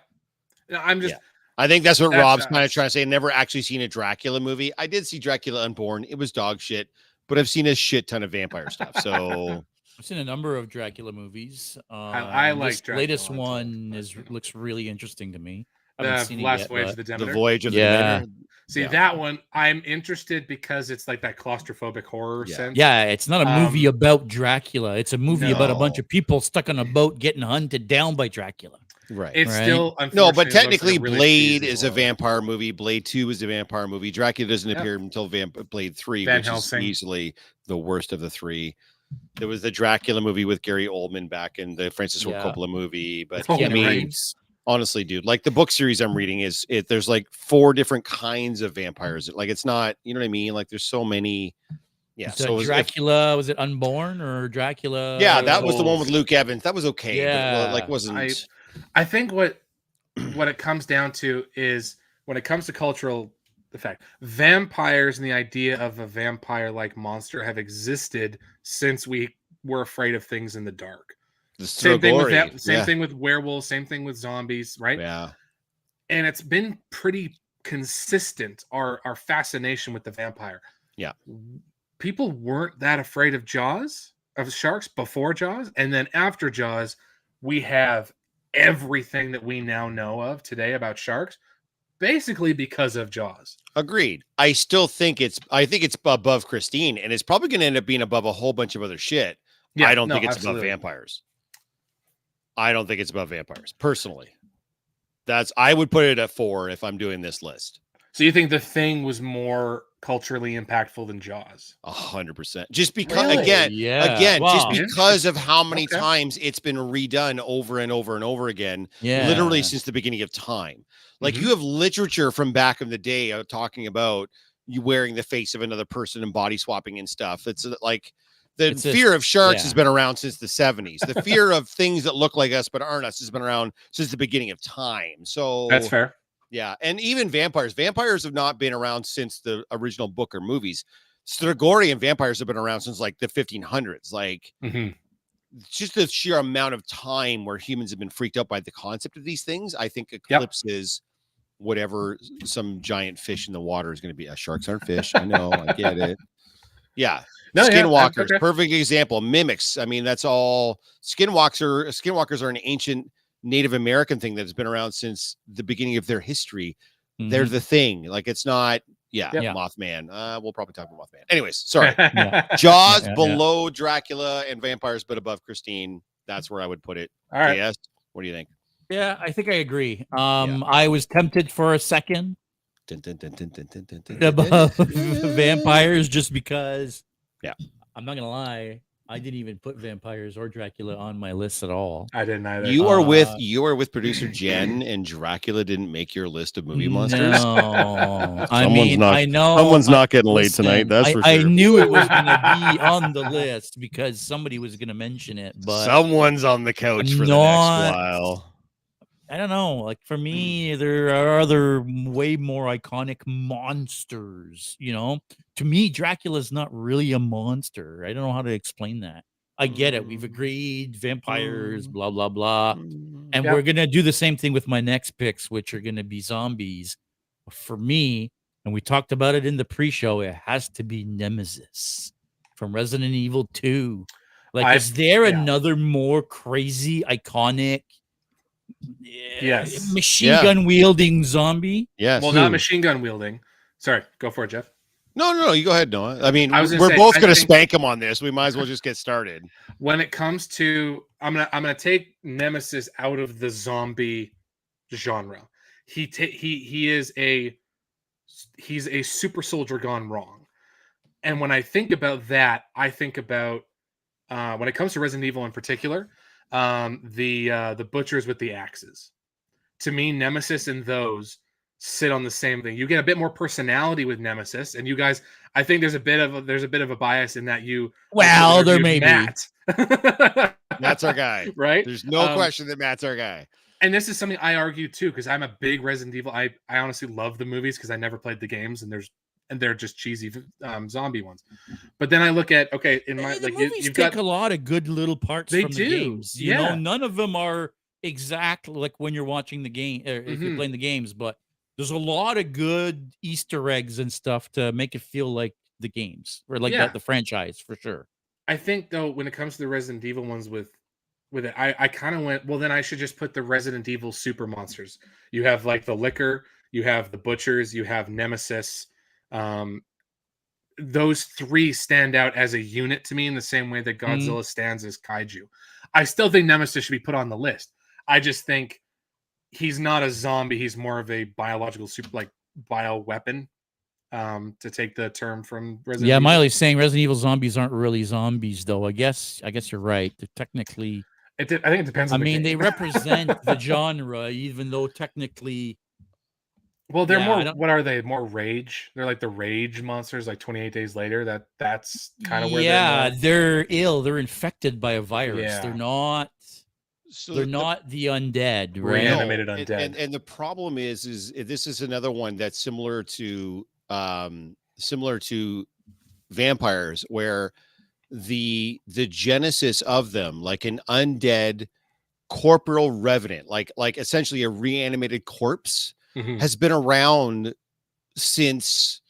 I'm just. Yeah. I think that's what Rob's kind of trying to say. Never actually seen a Dracula movie. I did see Dracula Unborn. It was dog shit, but I've seen a shit ton of vampire stuff. So I've seen a number of Dracula movies. I like this Dracula latest one looks really interesting to me. The Last Voyage of the Demeter. The Voyage of the Demeter. See, that one, I'm interested because it's like that claustrophobic horror sense. Yeah, it's not a movie about Dracula. It's a movie about a bunch of people stuck on a boat getting hunted down by Dracula. Right. It's still no, but technically like Blade is a vampire movie. Blade 2 is a vampire movie. Dracula doesn't appear until Blade 3, which is easily the worst of the three. There was the Dracula movie with Gary Oldman back in the Francis Ford Coppola movie. But I mean, honestly, dude, like the book series I'm reading there's like 4 different kinds of vampires. Like, it's not, you know what I mean? Like, there's so many. Yeah. So Dracula, was it Unborn or Dracula? Yeah, that was the one with Luke Evans. That was okay. Yeah. But, like, wasn't. I think what it comes down to is when it comes to cultural effect, vampires and the idea of a vampire-like monster have existed since we were afraid of things in the dark. Same thing with that. Same thing with werewolves. Same thing with zombies. Right. Yeah. And it's been pretty consistent. Our fascination with the vampire. Yeah. People weren't that afraid of sharks before Jaws, and then after Jaws, we have everything that we now know of today about sharks, basically because of Jaws. Agreed. I think it's above Christine, and it's probably going to end up being above a whole bunch of other shit. Yeah, I don't think it's above vampires. I don't think it's above vampires, personally. I would put it at 4 if I'm doing this list. So you think The Thing was more culturally impactful than Jaws? 100%. Just because, again, just because of how many times it's been redone over and over and over again, literally since the beginning of time. Like, you have literature from back in the day talking about you wearing the face of another person and body swapping and stuff. It's like the fear of sharks has been around since the 70s. The fear of things that look like us but aren't us has been around since the beginning of time. So that's fair. Yeah, and even vampires have not been around since the original book or movies. Strigoi and vampires have been around since like the 1500s. Like, just the sheer amount of time where humans have been freaked out by the concept of these things, I think eclipses whatever some giant fish in the water is going to be. Sharks aren't fish. I know. I get it. Yeah. No, Skinwalkers, okay. perfect example. Mimics. I mean, that's all. Skinwalkers are an ancient Native American thing that's been around since the beginning of their history. They're the thing. Like, it's not. Yeah, Mothman. We'll probably talk about Mothman. Anyways, sorry. Jaws below Dracula and vampires, but above Christine. That's where I would put it. All right. Yes. What do you think? Yeah, I think I agree. I was tempted for a second above vampires just because. Yeah, I'm not gonna lie. I didn't even put vampires or Dracula on my list at all. I didn't either. You are with producer Jen, and Dracula didn't make your list of movie monsters. No, I know someone's not getting laid tonight. That's for sure. I knew it was going to be on the list because somebody was going to mention it, but someone's on the couch for the next while. I don't know. Like, for me, there are other way more iconic monsters. You know, to me, Dracula's not really a monster. I don't know how to explain that. I get it. We've agreed, vampires, blah blah blah, and we're gonna do the same thing with my next picks, which are gonna be zombies. For me, and we talked about it in the pre-show, it has to be Nemesis from Resident Evil 2. Like, is there another more crazy, iconic? Machine gun wielding zombie? Yes. Well, not machine gun wielding. Sorry, go for it, Jeff. No, you go ahead, Noah. I mean, we're both going to spank him on this. We might as well just get started. When it comes to, I'm gonna take Nemesis out of the zombie genre. He's a super soldier gone wrong. And when I think about that, I think about when it comes to Resident Evil in particular, the butchers with the axes. To me, Nemesis and those sit on the same thing. You get a bit more personality with Nemesis, and you guys, I think there's a bit of a bias in that you. Well, there may be. Matt. Matt's our guy, right? There's no question that Matt's our guy. And this is something I argue too, because I'm a big Resident Evil. I honestly love the movies because I never played the games, and they're just cheesy zombie ones. But then I look at in my the movies take a lot of good little parts from the games. You know, none of them are exact like when you're watching the game or if you're playing the games, but there's a lot of good Easter eggs and stuff to make it feel like the games or like the franchise for sure. I think though, when it comes to the Resident Evil ones with it, I kind of went, well, then I should just put the Resident Evil super monsters. You have like the Licker, you have the Butchers, you have Nemesis. Those three stand out as a unit to me in the same way that Godzilla stands as kaiju. I still think Nemesis should be put on the list. I just think he's not a zombie. He's more of a biological bioweapon, to take the term from Resident Evil. Miley's saying Resident Evil zombies aren't really zombies, though. I guess you're right. They're technically. I think it depends on the game. they represent the genre, even though technically. Well, they're more. What are they? More rage. They're like the rage monsters, like 28 Days Later. That's kind of where. they're ill. They're infected by a virus. Yeah. They're not. So they're not the undead, right? Reanimated undead. And the problem is this is another one that's similar to vampires, where the genesis of them, like an undead corporeal revenant, like essentially a reanimated corpse, has been around since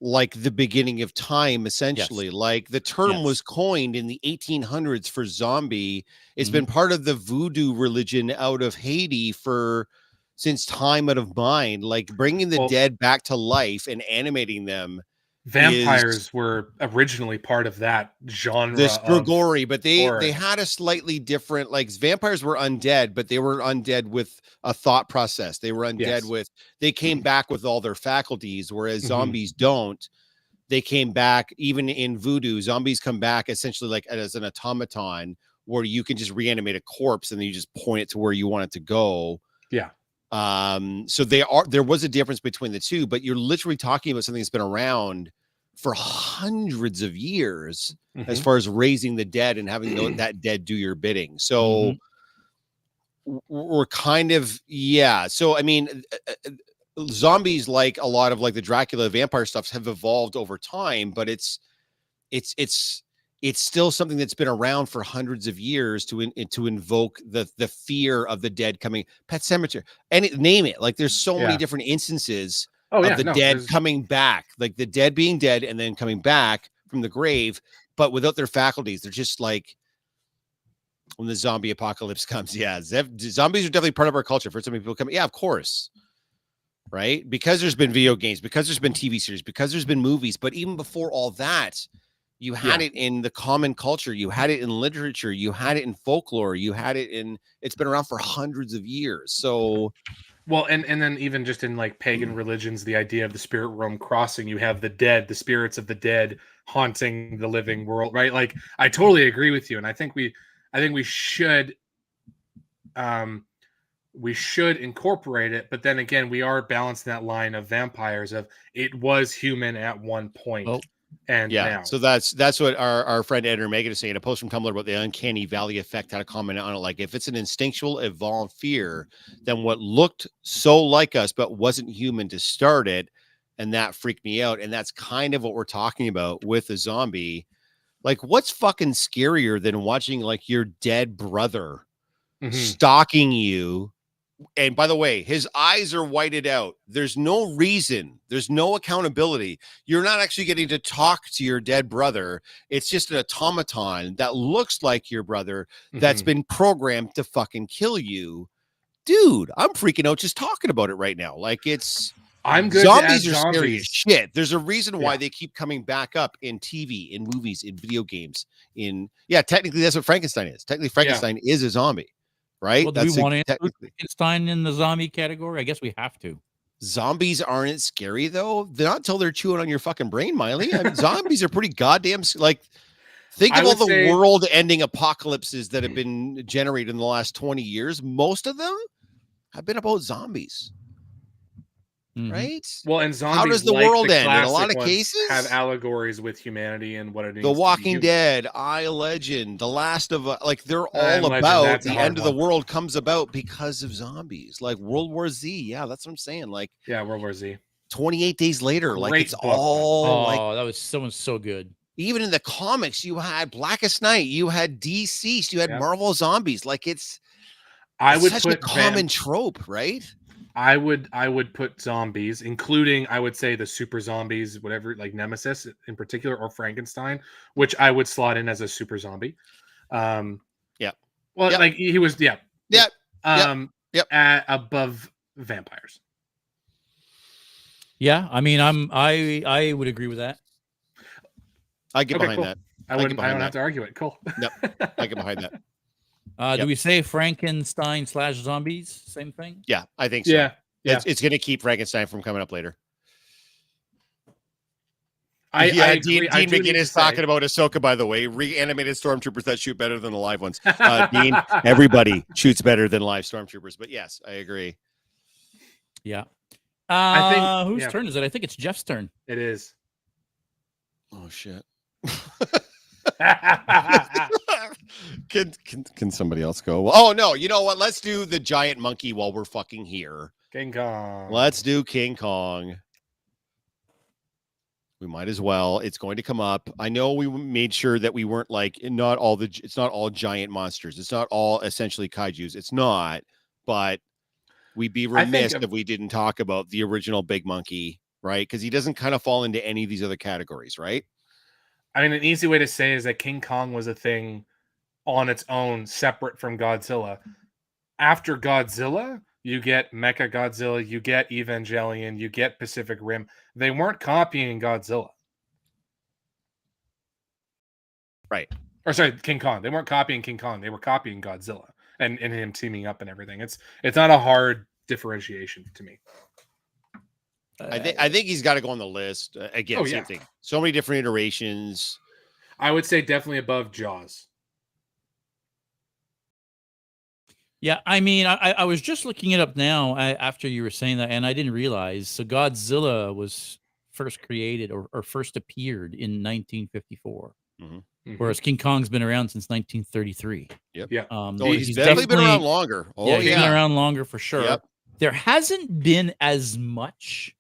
like the beginning of time, essentially. Like the term was coined in the 1800s for zombie. It's been part of the voodoo religion out of Haiti since time out of mind, like bringing the dead back to life and animating them. Vampires were originally part of that genre. The Strigoi, but they had a slightly different, like vampires were undead, but they were undead with a thought process. They were undead they came back with all their faculties, whereas zombies don't. They came back, even in voodoo, zombies come back essentially like as an automaton, where you can just reanimate a corpse and then you just point it to where you want it to go. Yeah. So there was a difference between the two, but you're literally talking about something that's been around for hundreds of years as far as raising the dead and having that dead do your bidding. So we're kind of, So, I mean, zombies, like a lot of like the Dracula vampire stuff, have evolved over time, but it's it's still something that's been around for hundreds of years to invoke the fear of the dead coming. Pet Sematary, name it. Like there's so many different instances of the dead coming back, like the dead being dead and then coming back from the grave, but without their faculties. They're just like, when the zombie apocalypse comes, zombies are definitely part of our culture. For some people coming, of course, right? Because there's been video games, because there's been TV series, because there's been movies. But even before all that, you had it in the common culture, you had it in literature, you had it in folklore, you had it in. It's been around for hundreds of years. So, well, and then even just in like pagan religions, the idea of the spirit realm crossing, you have the dead, the spirits of the dead haunting the living world, right? Like I totally agree with you, and I think we should incorporate it, but then again, we are balancing that line of vampires of it was human at one point. And now. So that's what our friend Ed or Megan is saying. A post from Tumblr about the uncanny valley effect had a comment on it. Like, if it's an instinctual evolved fear, then what looked so like us but wasn't human to start it, and that freaked me out. And that's kind of what we're talking about with a zombie. Like, what's fucking scarier than watching like your dead brother stalking you? And by the way, his eyes are whited out. There's no reason. There's no accountability. You're not actually getting to talk to your dead brother. It's just an automaton that looks like your brother that's been programmed to fucking kill you. Dude, I'm freaking out just talking about it right now. Like, I'm good. Zombies are scary as shit. There's a reason why they keep coming back up in TV, in movies, in video games. Technically, that's what Frankenstein is. Technically, Frankenstein is a zombie. Right? Well, do we want to include Frankenstein in the zombie category? I guess we have to. Zombies aren't scary, though. They're not until they're chewing on your fucking brain, Miley. I mean, zombies are pretty goddamn like. Think of all the world-ending apocalypses that have been generated in the last 20 years. Most of them have been about zombies. Right? Well, and zombies, how does the world end? In a lot of cases, have allegories with humanity and what it means. The Walking Dead, I Legend, The Last of Us, like they're all about the end of the world comes about because of zombies. Like World War Z, that's what I'm saying. Like World War Z. 28 Days Later, Great like it's book. all that was so good. Even in the comics, you had Blackest Night, you had Deceased, you had Marvel Zombies. Like it's such a common trope, right? I would put zombies, including, I would say, the super zombies, whatever, like Nemesis in particular, or Frankenstein, which I would slot in as a super zombie. Well, like he was, above vampires. Yeah, I mean, I would agree with that. I get behind that. I don't have to argue it. Cool. Yep, I get behind that. Do we say Frankenstein / zombies? Same thing? Yeah, I think so. Yeah. It's going to keep Frankenstein from coming up later. Dean McGinnis talking about Ahsoka, by the way. Reanimated stormtroopers that shoot better than the live ones. Dean, everybody shoots better than live stormtroopers. But yes, I agree. Yeah. I think whose turn is it? I think it's Jeff's turn. It is. Oh shit. Can somebody else go? Oh no, you know what? Let's do the giant monkey while we're fucking here. King Kong. Let's do King Kong. We might as well. It's going to come up. I know we made sure that we weren't like it's not all giant monsters. It's not all essentially kaijus. It's not, but we'd be remiss if we didn't talk about the original big monkey, right? Because he doesn't kind of fall into any of these other categories, right? I mean, an easy way to say is that King Kong was a thing on its own, separate from Godzilla. After Godzilla, you get Mecha Godzilla, you get Evangelion, you get Pacific Rim. They weren't copying Godzilla. Right. Or sorry, King Kong. They weren't copying King Kong. They were copying Godzilla and him teaming up and everything. It's not a hard differentiation to me. I think he's got to go on the list. Again, same thing. So many different iterations. I would say definitely above Jaws. Yeah, I mean, I was just looking it up now after you were saying that, and I didn't realize. So Godzilla was first created or first appeared in 1954, whereas King Kong's been around since 1933. Yep. Yeah. He's definitely been around longer. He's been around longer for sure. Yep. There hasn't been as much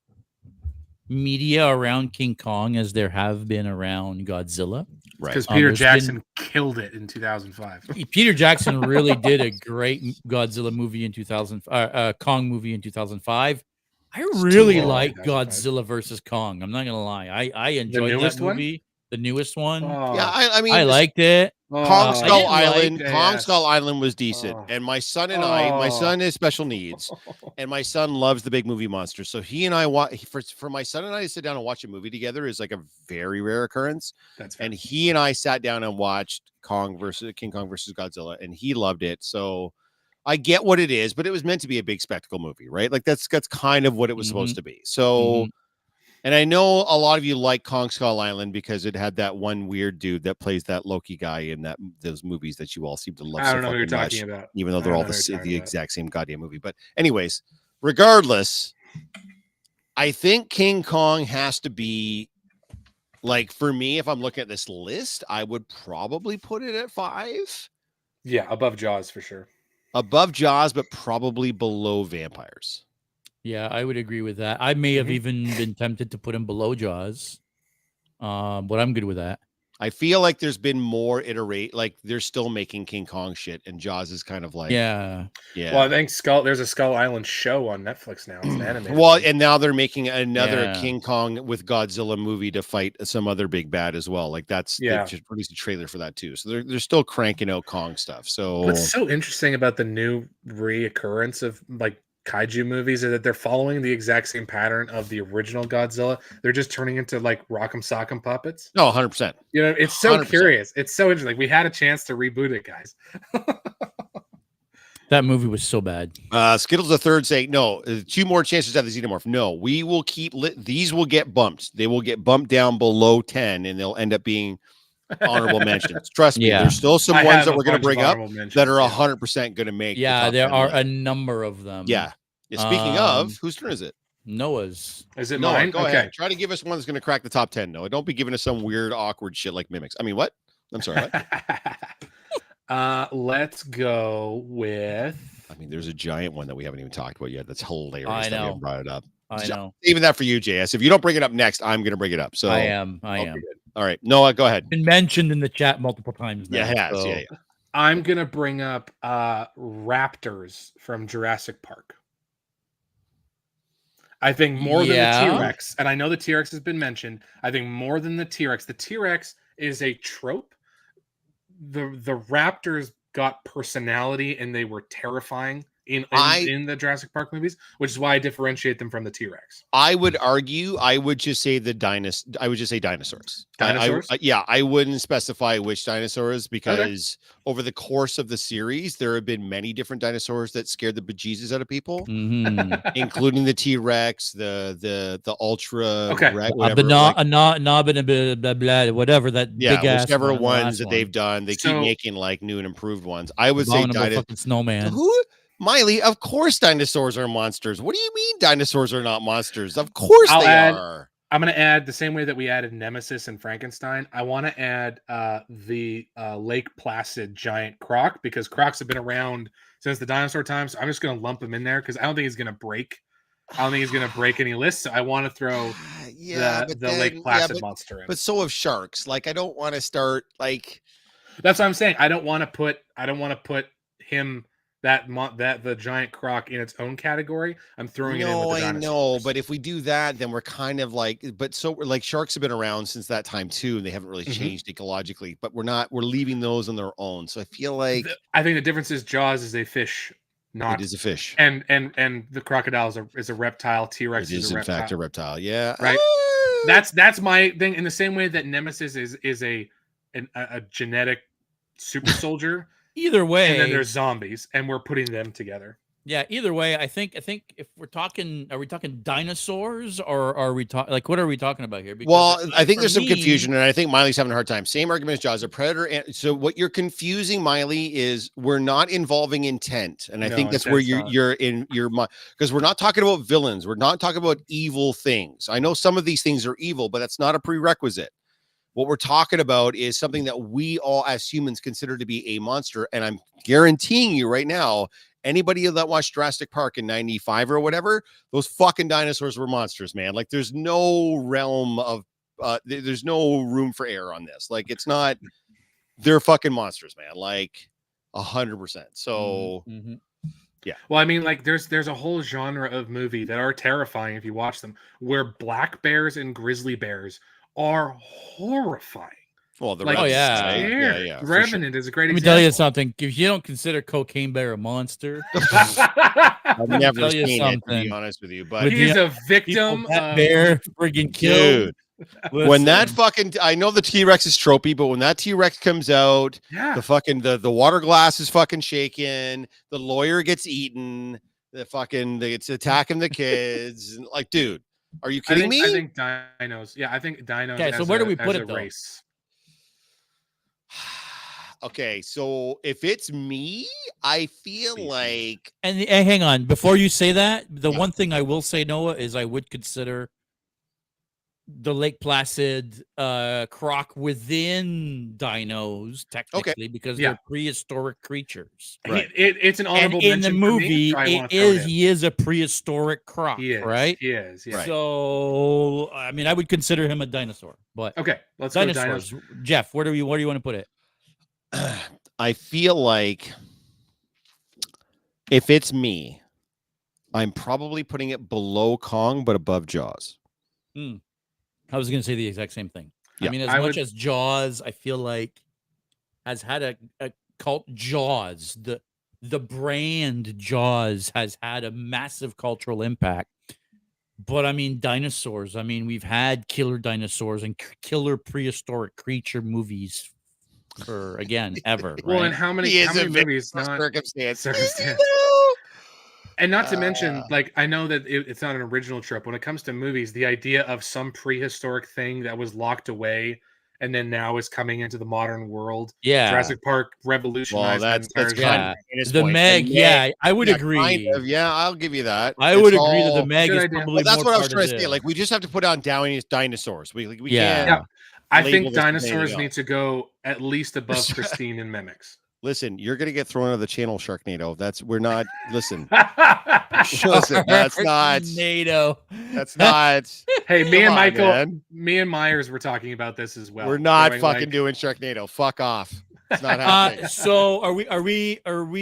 media around King Kong as there have been around Godzilla. Right. Because Peter There's Jackson killed it in 2005. Peter Jackson really did a great Godzilla movie in 2000, Kong movie in 2005. I really long, like 2005. Godzilla versus Kong. I'm not gonna lie. I enjoyed newest that movie, the newest one. Yeah, I mean, I liked it. Kong I Skull didn't Island. like- Kong Yes. Skull Island was decent, and my son and my son has special needs, and my son loves the big movie monsters. So he and I for my son and I to sit down and watch a movie together is like a very rare occurrence. That's fair. And he and I sat down and watched King Kong versus Godzilla, and he loved it. So I get what it is, but it was meant to be a big spectacle movie, right? Like that's kind of what it was supposed to be. So. And I know a lot of you like Kong Skull Island because it had that one weird dude that plays that Loki guy in those movies that you all seem to love. I don't know who you're talking about. Even though they're all the exact same goddamn movie. But anyways, regardless, I think King Kong has to be, like, for me, if I'm looking at this list, I would probably put it at 5. Yeah, above Jaws for sure. Above Jaws, but probably below Vampires. Yeah, I would agree with that. I may have even been tempted to put him below Jaws, but I'm good with that. I feel like there's been more like they're still making King Kong shit, and Jaws is kind of like, yeah. Well, I think there's a Skull Island show on Netflix now. It's an animated. Well, movie. and now they're making another King Kong with Godzilla movie to fight some other big bad as well. Like they've just released a trailer for that too. So they're still cranking out Kong stuff. So what's so interesting about the new reoccurrence of like kaiju movies is that they're following the exact same pattern of the original Godzilla. They're just turning into like Rock'em Sock'em puppets. No, 100%. You know, it's so 100%. curious. It's so interesting. Like we had a chance to reboot it, guys. That movie was so bad. Skittles the third say no. 2 more chances to have the xenomorph. No, we will keep these will get bumped. They will get bumped down below 10, and they'll end up being honorable mentions. Trust me, there's still some ones that we're going to bring up that are 100% going to make. Yeah, there are a number of them. Yeah. Speaking of, whose turn is it? Noah's. Is it Noah, mine? go ahead. Try to give us one that's going to crack the top 10. Noah, don't be giving us some weird, awkward shit like mimics. I mean, what? I'm sorry. What? Let's go with. I mean, there's a giant one that we haven't even talked about yet. That's hilarious. I that we know. haven't brought it up. I know. Even that for you, JS. If you don't bring it up next, I'm going to bring it up. So I am. All right, Noah, go ahead. Been mentioned in the chat multiple times now. Yeah, it has. So. Yeah. I'm gonna bring up raptors from Jurassic Park. I think more than the T-Rex, and I know the T-Rex has been mentioned. I think more than the T-Rex. The T-Rex is a trope. The raptors got personality, and they were terrifying in the Jurassic Park movies, which is why I differentiate them from the T-Rex. I would argue. I would just say I would just say dinosaurs. Dinosaurs? I wouldn't specify which dinosaurs because over the course of the series, there have been many different dinosaurs that scared the bejesus out of people, including the T-Rex, the ultra, whatever that big ass whichever ones that they've done. They keep making like new and improved ones. I would say snowman. Who? Miley, of course dinosaurs are monsters. What do you mean dinosaurs are not monsters? Of course they are. I'm going to add the same way that we added Nemesis and Frankenstein. I want to add the Lake Placid giant croc because crocs have been around since the dinosaur times. So I'm just going to lump him in there because I don't think he's going to break. I don't think he's going to break any lists. So I want to throw the Lake Placid monster in. But so have sharks. Like I don't want to start like. That's what I'm saying. I don't want to put him. The giant croc in its own category. I'm throwing it in with the dinosaurs. I know, but if we do that, then we're kind of like, sharks have been around since that time too, and they haven't really changed ecologically, but we're leaving those on their own. So I feel like I think the difference is Jaws is a fish, it is a fish. And the crocodile is a reptile. T-Rex is in fact a reptile. Yeah. Right. That's my thing. In the same way that Nemesis is a genetic super soldier. Either way, and then there's zombies, and we're putting them together. Yeah, either way, I think if we're talking, are we talking dinosaurs or are we talking what are we talking about here? Because I think there's some confusion, and I think Miley's having a hard time. Same argument as Jaws, a predator. And so what you're confusing, Miley, is we're not involving intent, and I think that's where you're in your mind because we're not talking about villains. We're not talking about evil things. I know some of these things are evil, but that's not a prerequisite. What we're talking about is something that we all as humans consider to be a monster. And I'm guaranteeing you right now, anybody that watched Jurassic Park in 95 or whatever, those fucking dinosaurs were monsters, man. Like there's no realm of there's no room for error on this. Like, it's not. They're fucking monsters, man. Like 100%. So. Mm-hmm. Yeah. Well, I mean, like there's a whole genre of movie that are terrifying if you watch them, where black bears and grizzly bears are horrifying. Well, the like, yeah. Scared. Yeah. Revenant is a great Let me example. tell you something. If you don't consider Cocaine Bear a monster, I've never tell you seen it, to be something. honest with you, but he's a victim that of bear friggin' killed. dude. When that fucking, I know the T-Rex is tropey, but when that T-Rex comes out, the fucking the water glass is fucking shaking, the lawyer gets eaten, it's attacking the kids, and like, dude, are you kidding me? I think dinos. Yeah, I think dinos. Okay, so where do we put it, though? Race. Okay, so if it's me, I feel like, and hang on, before you say that, the one thing I will say, Noah, is I would consider the Lake Placid croc within dinos technically, because they're prehistoric creatures. Right. It's an honorable and in the mention for movie, me, he is a prehistoric croc, he is, right? He is. Yeah. So I mean, I would consider him a dinosaur. But okay, let's dinosaurs. Go Jeff, where do you want to put it? I feel like if it's me, I'm probably putting it below Kong, but above Jaws. I was going to say the exact same thing. Yeah. I mean, as much as Jaws, I feel like has had a cult. Jaws, the brand Jaws has had a massive cultural impact. But I mean, dinosaurs. I mean, we've had killer dinosaurs and killer prehistoric creature movies for ever. Right? Well, and how many movies? Circumstance. And not to mention, like, I know that it's not an original trope. When it comes to movies, the idea of some prehistoric thing that was locked away and then now is coming into the modern world. Yeah. Jurassic Park revolutionized that's kind of the Meg. Yeah, I would agree. Kind of, yeah, I'll give you that. I would agree that the Meg is probably that's more what I was trying to say. Like, we just have to put on dinosaurs. We can't. Yeah. I think dinosaurs need to go at least above Christine and Mimics. Listen, you're gonna get thrown out of the channel, Sharknado. We're not. Listen, that's not NATO. That's not. Hey, me and Myers were talking about this as well. We're not fucking doing Sharknado. Fuck off. It's not happening. So are we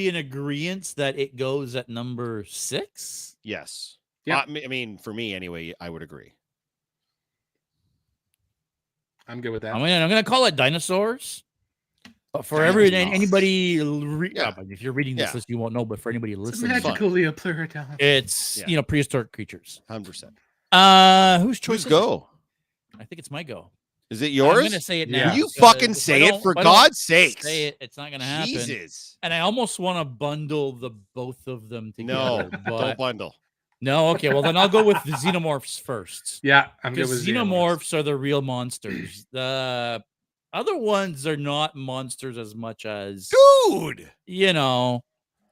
in agreement that it goes at number 6? Yes. Yeah. I mean, for me anyway, I would agree. I'm good with that. I'm gonna call it dinosaurs. But for anybody, if you're reading this list, you won't know. But for anybody listening, magically a pleurodon. It's prehistoric creatures. 100%. Whose choice? Who's go? I think it's my go. Is it yours? I'm gonna say it now. Will you fucking say it, for God's sakes? Say it. It's not gonna happen. Jesus. And I almost want to bundle the both of them together. No, but don't bundle. No, okay. Well, then I'll go with the xenomorphs first. Yeah, I'm good with xenomorphs are the real monsters. The other ones are not monsters as much as xenomorphs.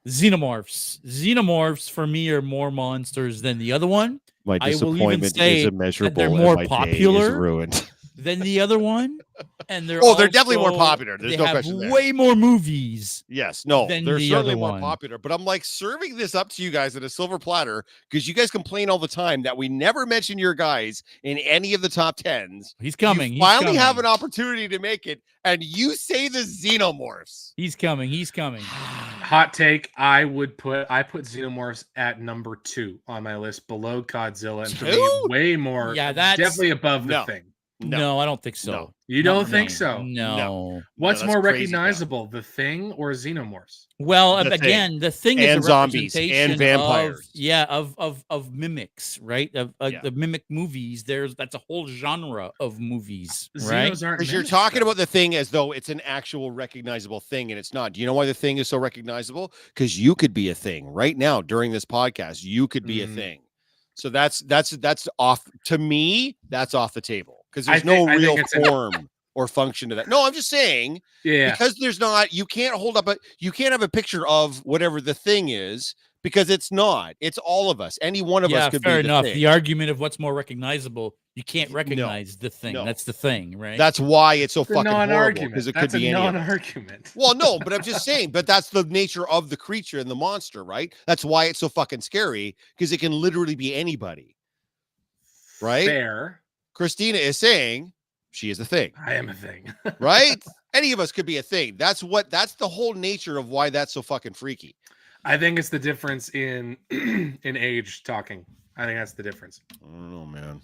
Xenomorphs for me are more monsters than the other one. My disappointment is immeasurable. They're more popular. Ruined than the other one, and they're definitely more popular. There's no question there. Way more movies. Yes, no, they're certainly more popular. But I'm like serving this up to you guys at a silver platter because you guys complain all the time that we never mention your guys in any of the top 10s. He's coming. You finally have an opportunity to make it, and you say the xenomorphs. He's coming. Hot take: I put xenomorphs at number 2 on my list, below Godzilla, and for me, way more. Yeah, that's definitely above the Thing. No, I don't think so. No. You don't think so? No. What's more recognizable, The Thing or Xenomorphs? Well, the Thing is and a zombies and vampires. Of mimics, right? Of the mimic movies. That's a whole genre of movies, right? Because you're talking about The Thing as though it's an actual recognizable thing, and it's not. Do you know why The Thing is so recognizable? Because you could be a thing right now during this podcast. You could be a thing. So that's off. To me, that's off the table. Because there's no real form or function to that. No, I'm just saying, because there's not, you can't have a picture of whatever the thing is because it's not. It's all of us. Any one of us could be the enough. thing. The argument of what's more recognizable, you can't recognize the thing. No. That's the thing, right? That's why it's so fucking horrible, because it could be any non-argument. Well, no, but I'm just saying, but that's the nature of the creature and the monster, right? That's why it's so fucking scary, because it can literally be anybody. Right? Fair. Christina is saying she is a thing. I am a thing. Right? Any of us could be a thing. That's the whole nature of why that's so fucking freaky. I think it's the difference in in age talking. I think that's the difference. I don't know, man.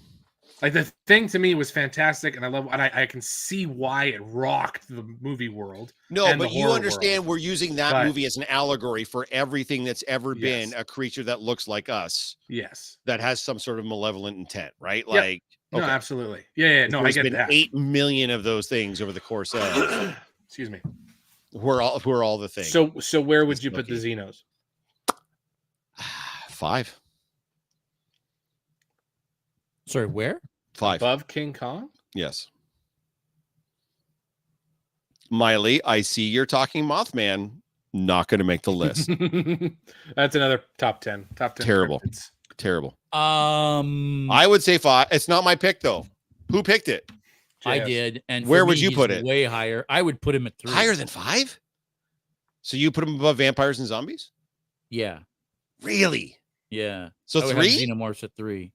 Like the thing to me was fantastic, and I can see why it rocked the movie world. No, but you understand we're using that movie as an allegory for everything that's ever been a creature that looks like us. Yes. That has some sort of malevolent intent, right? Yep. Like, no, absolutely. Yeah. No, I get been that. 8 million of those things over the course of excuse me. We're all the things. So where would you put the Xenos? 5. Sorry, where? 5. Above King Kong? Yes. Miley, I see you're talking Mothman. Not going to make the list. That's another top 10. Top 10. Terrible. Cryptids. Terrible. I would say 5. It's not my pick though. Who picked it? I did. And where would you put it? Way higher. I would put him at 3. Higher than 5? So you put him above vampires and zombies? Yeah. Really? Yeah. So 3? Xenomorphs at 3.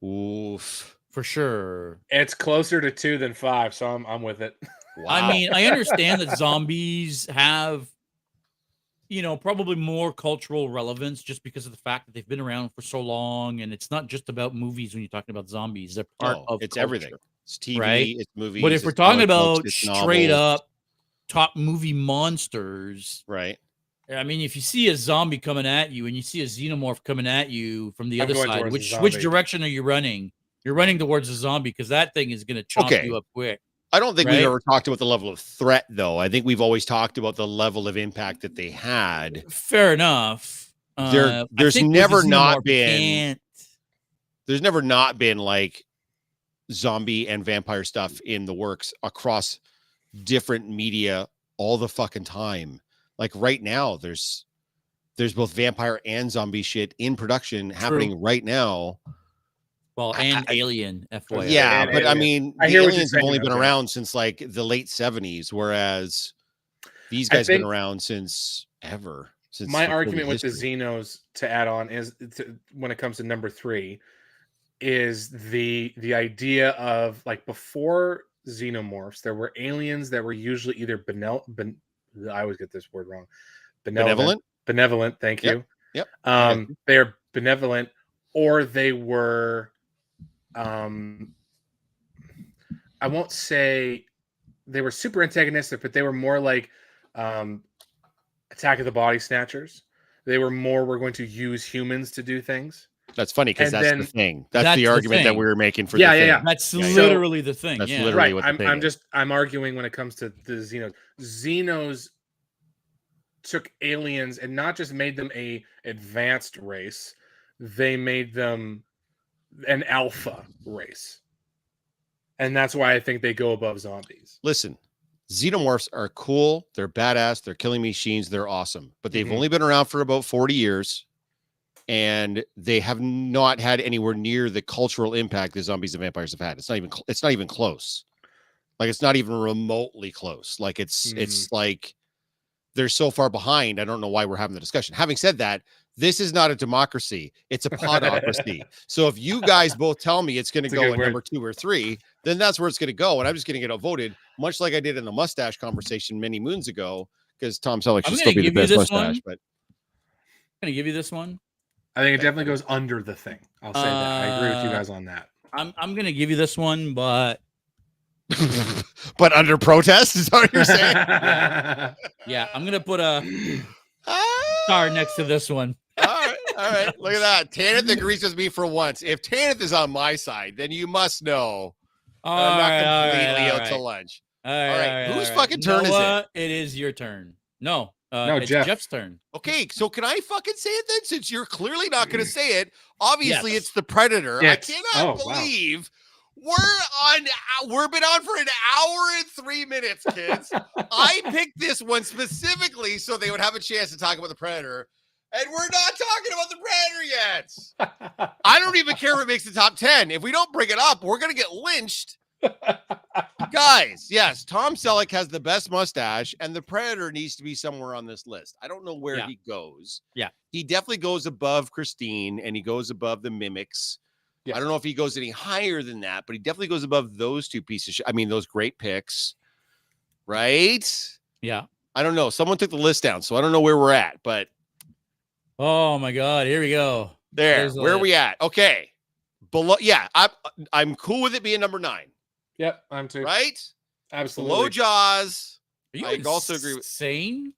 Oof. For sure. It's closer to 2 than 5, so I'm with it. Wow. I mean, I understand that zombies have, probably more cultural relevance just because of the fact that they've been around for so long, and it's not just about movies when you're talking about zombies. They're part of it's culture, everything. It's TV, right? it's movies. But if we're talking about straight up top movie monsters, right? I mean, if you see a zombie coming at you and you see a xenomorph coming at you from the other side, which direction are you running? You're running towards the zombie because that thing is going to chomp you up quick. I don't think we've ever talked about the level of threat, though. I think we've always talked about the level of impact that they had. Fair enough. There's never not been like zombie and vampire stuff in the works across different media all the fucking time. Like right now, there's both vampire and zombie shit in production happening right now. Well, and Alien, FYI. Yeah, but I mean, the aliens have only been around since like the late 70s, whereas these guys have been around since ever. Since my argument with the Xenos, to add on, is when it comes to number 3, is the idea of, like, before xenomorphs, there were aliens that were usually either I always get this word wrong. Benevolent. Thank you. Yep. They're benevolent, or they were. I won't say they were super antagonistic, but they were more like Attack of the Body Snatchers. They were more, we're going to use humans to do things. That's funny because that's the thing. That's the argument that we were making for the thing. Yeah. That's literally the thing. That's literally what the thing is. I'm arguing when it comes to the Xenos. Xenos took aliens and not just made them a advanced race, they made them an alpha race. And that's why I think they go above zombies. Listen, xenomorphs are cool. They're badass. They're killing machines. They're awesome. But they've only been around for about 40 years. And they have not had anywhere near the cultural impact that zombies and vampires have had. It's not even close. Like, it's not even remotely close. Like, it's like they're so far behind. I don't know why we're having the discussion. Having said that, this is not a democracy. It's a podocracy. So if you guys both tell me it's going to go at number 2 or 3, then that's where it's going to go. And I'm just going to get outvoted, much like I did in the mustache conversation many moons ago, because Tom Selleck should still be the best mustache. But I'm going to give you this one. I think it definitely goes under the thing. I'll say that. I agree with you guys on that. I'm going to give you this one, but but under protest is what you're saying. Yeah, I'm going to put a star next to this one. All right. Look at that. Tanith agrees with me for once. If Tanith is on my side, then you must know I'm not completely out to lunch. All right. Whose fucking turn is it? It is your turn. No, it's Jeff. Jeff's turn. Okay, so can I fucking say it then? Since you're clearly not going to say it, obviously it's the Predator. Yes. I cannot believe we've been on for an hour and 3 minutes, kids. I picked this one specifically so they would have a chance to talk about the Predator. And we're not talking about the Predator yet. I don't even care if it makes the top 10. If we don't bring it up, we're going to get lynched. Guys, yes, Tom Selleck has the best mustache, and the Predator needs to be somewhere on this list. I don't know where he goes. Yeah. He definitely goes above Christine, and he goes above the Mimics. I don't know if he goes any higher than that, but he definitely goes above those two pieces of shit. I mean, those great picks, right? Yeah. I don't know. Someone took the list down, so I don't know where we're at, but Oh my God, here we go. there. Where are we at? Okay. Below, yeah, I'm cool with it being number 9. Yep, I'm too. Right? Absolutely. Below Jaws. Are you I also agree with insane?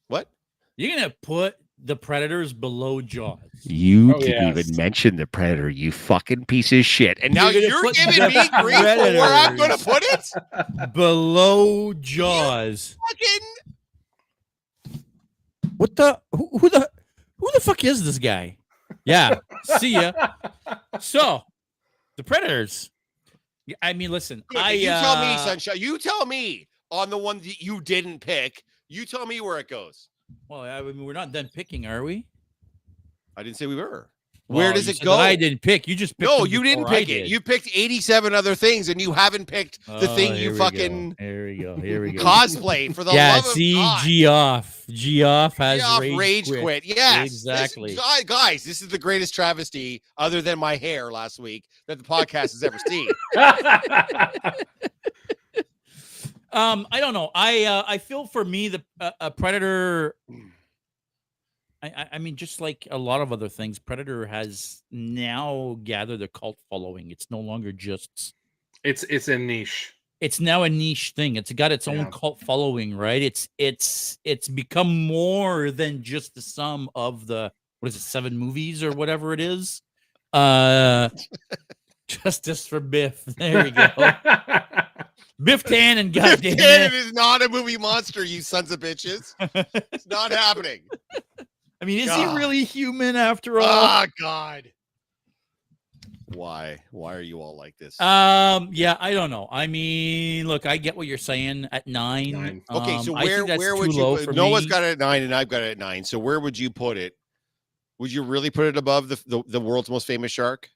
what? You're gonna put the Predators below Jaws. You Oh, didn't yes. even mention the Predator, you fucking piece of shit. And now You're you're gonna put giving the me grief for where I'm going to put it? Below Jaws. Fucking What the? Who the fuck is this guy? Yeah. See ya. So, the Predators. I mean, listen. you tell me, Sunshine. You tell me on the one that you didn't pick. You tell me where it goes. Well, I mean, we're not done picking, are we? I didn't say we were. Well, Where does you it said go? that I didn't pick. You just picked No, them you didn't before I pick it. did. You picked 87 other things, and you haven't picked the thing you fucking Here we go. Here we go. cosplay for the Yeah, love see, of God. G-off has Rage quit. Yes, exactly. Guys, this is the greatest travesty, other than my hair last week, that the podcast has ever seen. I don't know. I feel for me a Predator. I mean, just like a lot of other things, Predator has now gathered a cult following. It's no longer just. It's a niche. It's now a niche thing. It's got its own Yeah. cult following, right? It's become more than just the sum of the 7 movies or whatever it is. Justice for Biff. There we go. Biff Tannen, goddamn It it. is not a movie monster, you sons of bitches. It's not happening. I mean, is God. he really human after all? Oh God. Why? Why are you all like this? Yeah, I don't know. I mean, look, I get what you're saying at 9. 9. Okay, so I think that's where too would low you for put Noah's me. got it at 9 and I've got it at 9. So where would you put it? Would you really put it above the world's most famous shark?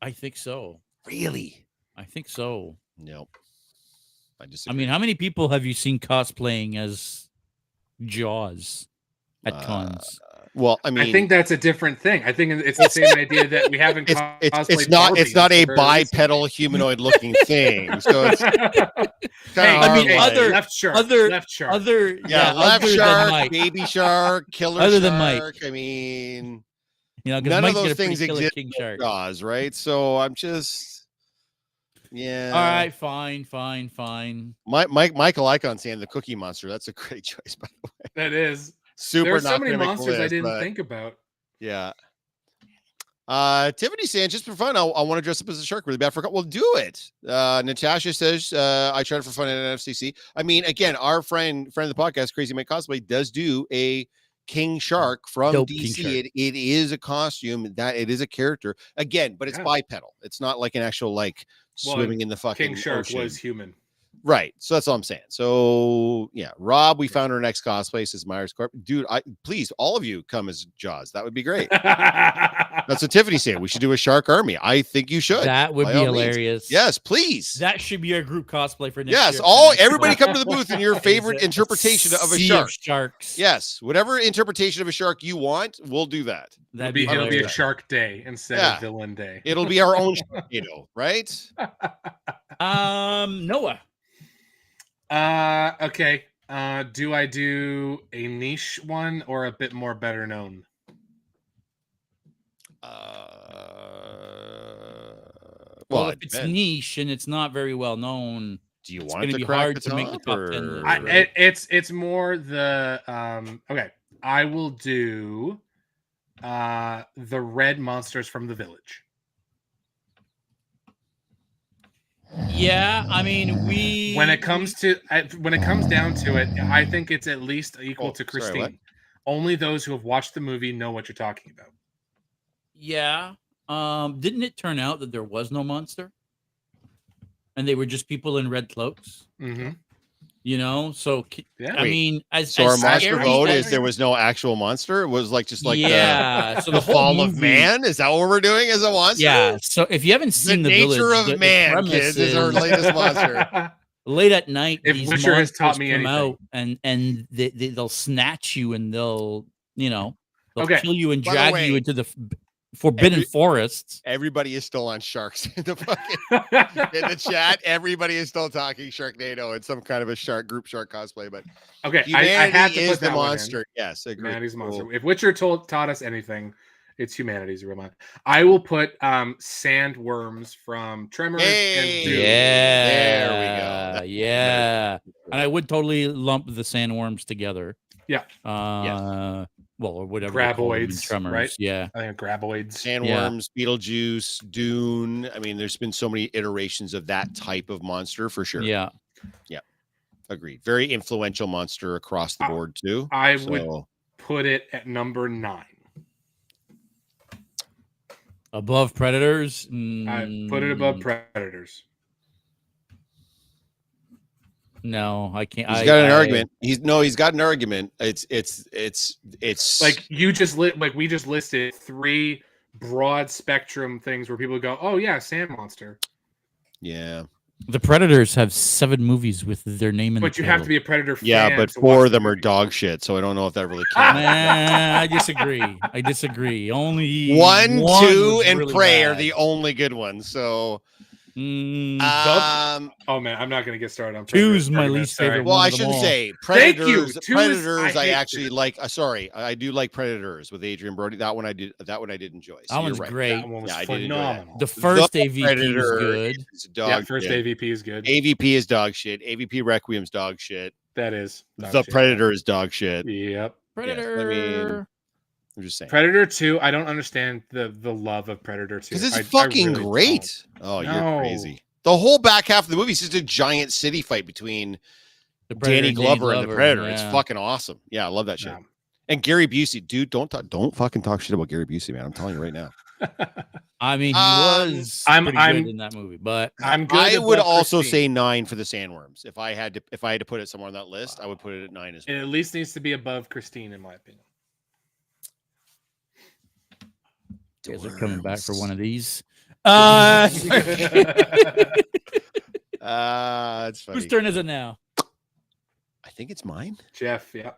I think so. Really? I think so. No. I mean, how many people have you seen cosplaying as Jaws at cons? Well, I mean, I think that's a different thing. I think it's the same idea that we haven't. it's not a bipedal humanoid looking thing. So it's left shark, left shark, Mike. baby shark, killer Other shark. than Mike. I mean, none of those things exist in Jaws, right? So I'm just. Yeah. All right. Fine. Michael Icon saying the Cookie Monster. That's a great choice, by the way. That is Super. There's not so many monsters list, I didn't think about. Yeah. Tiffany saying just for fun, I want to dress up as a shark really bad for. Well, do it. Natasha says I tried it for fun at NFCC. I mean, again, our friend of the podcast, Crazy Mike Cosplay, does do a King Shark from Dope DC. It is a costume that it is a character again, but it's bipedal. It's not like an actual swimming in the fucking King Shark ocean. was human. Right. So that's all I'm saying. So yeah, Rob, we found our next cosplay, says Myers Corp. Dude, please, all of you come as Jaws. That would be great. That's what Tiffany said. We should do a shark army. I think you should. That would be hilarious. Yes, please. That should be our group cosplay for next year. Yes, everybody come to the booth in your favorite interpretation of a shark. Sharks. Yes, whatever interpretation of a shark you want, we'll do that. It'll be a Shark Day instead of Villain Day. It'll be our own Sharknado, right? Noah. Okay. Do I do a niche one or a bit more better known? Well, if it's niche and it's not very well known, do you want it to be hard to make the top 10 list? It's more the okay. I will do the red monsters from the village. Yeah, I mean, when it comes down to it, I think it's at least equal to Christine. Sorry, only those who have watched the movie know what you're talking about. Yeah. Didn't it turn out that there was no monster? And they were just people in red cloaks? Mm-hmm. You know, so yeah. I mean, our monster vote is there was no actual monster. It was just like so the fall of man. Is that what we're doing as a monster? Yeah. So if you haven't seen the nature village, of man, kids, is our latest monster. Late at night, if these Witcher has taught monsters me come anything. out and they'll snatch you and they'll kill you and By the drag way, you into the Forbidden Forests. Everybody is still on sharks in the chat. Everybody is still talking Sharknado and some kind of a group shark cosplay. But okay, humanity I had to is put the that one in. monster. Yes, agree. Humanity's monster. Cool. If Witcher taught us anything, it's humanity's real mind. I will put sandworms from Tremors and Dune. Yeah, there we go. Yeah, and I would totally lump the sandworms together. Yeah. Well, or whatever. Graboids, Tremors. right? Yeah. I think graboids. Sandworms, Beetlejuice, Dune. I mean, there's been so many iterations of that type of monster for sure. Yeah. Yeah. Agreed. Very influential monster across the board too. I would put it at number 9. Above Predators? I put it above Predators. No, I can't. He's got an argument. He's got an argument. It's like we just listed 3 broad spectrum things where people go, "Oh yeah, Sand Monster." Yeah. The Predators have 7 movies with their name in but the you title. have to be a Predator fan. Yeah, but 4 of them are dog shit, so I don't know if that really counts. I disagree. Only 1, 2, and really Prey bad. are the only good ones. So oh man, I'm not gonna get started on Two's Predators. my least favorite. well, one I of them shouldn't all. say Thank you. Predators. Two is- Predators, I I hate actually two. like. Sorry, I do like Predators with Adrian Brody. That one I did. That one I did enjoy. So That you're one's right. great. That one was Yeah, I did enjoy that. phenomenal. The first The AVP is Predator good. is dog Yeah, first shit. AVP is good. AVP is dog shit. AVP Requiem's dog shit. That is dog The shit. Predator is dog shit. Yep. Predator. I'm just saying. Predator 2. I don't understand the love of Predator 2 Because it's I fucking really great. don't. Oh, No. you're crazy. The whole back half of the movie is just a giant city fight between The Predator, Danny Glover and the Predator. yeah. It's fucking awesome. Yeah, I love that shit. No. And Gary Busey, dude, don't fucking talk shit about Gary Busey, man. I'm telling you right now. I mean, he was I'm pretty good in that movie, but I'm good. I would above also Christine. say 9 for the Sandworms. If I had to put it somewhere on that list, I would put it at 9 as well. It at least needs to be above Christine, in my opinion. you guys are coming back for one of these. It's funny. Whose turn is it now? I think it's mine. Jeff, yeah.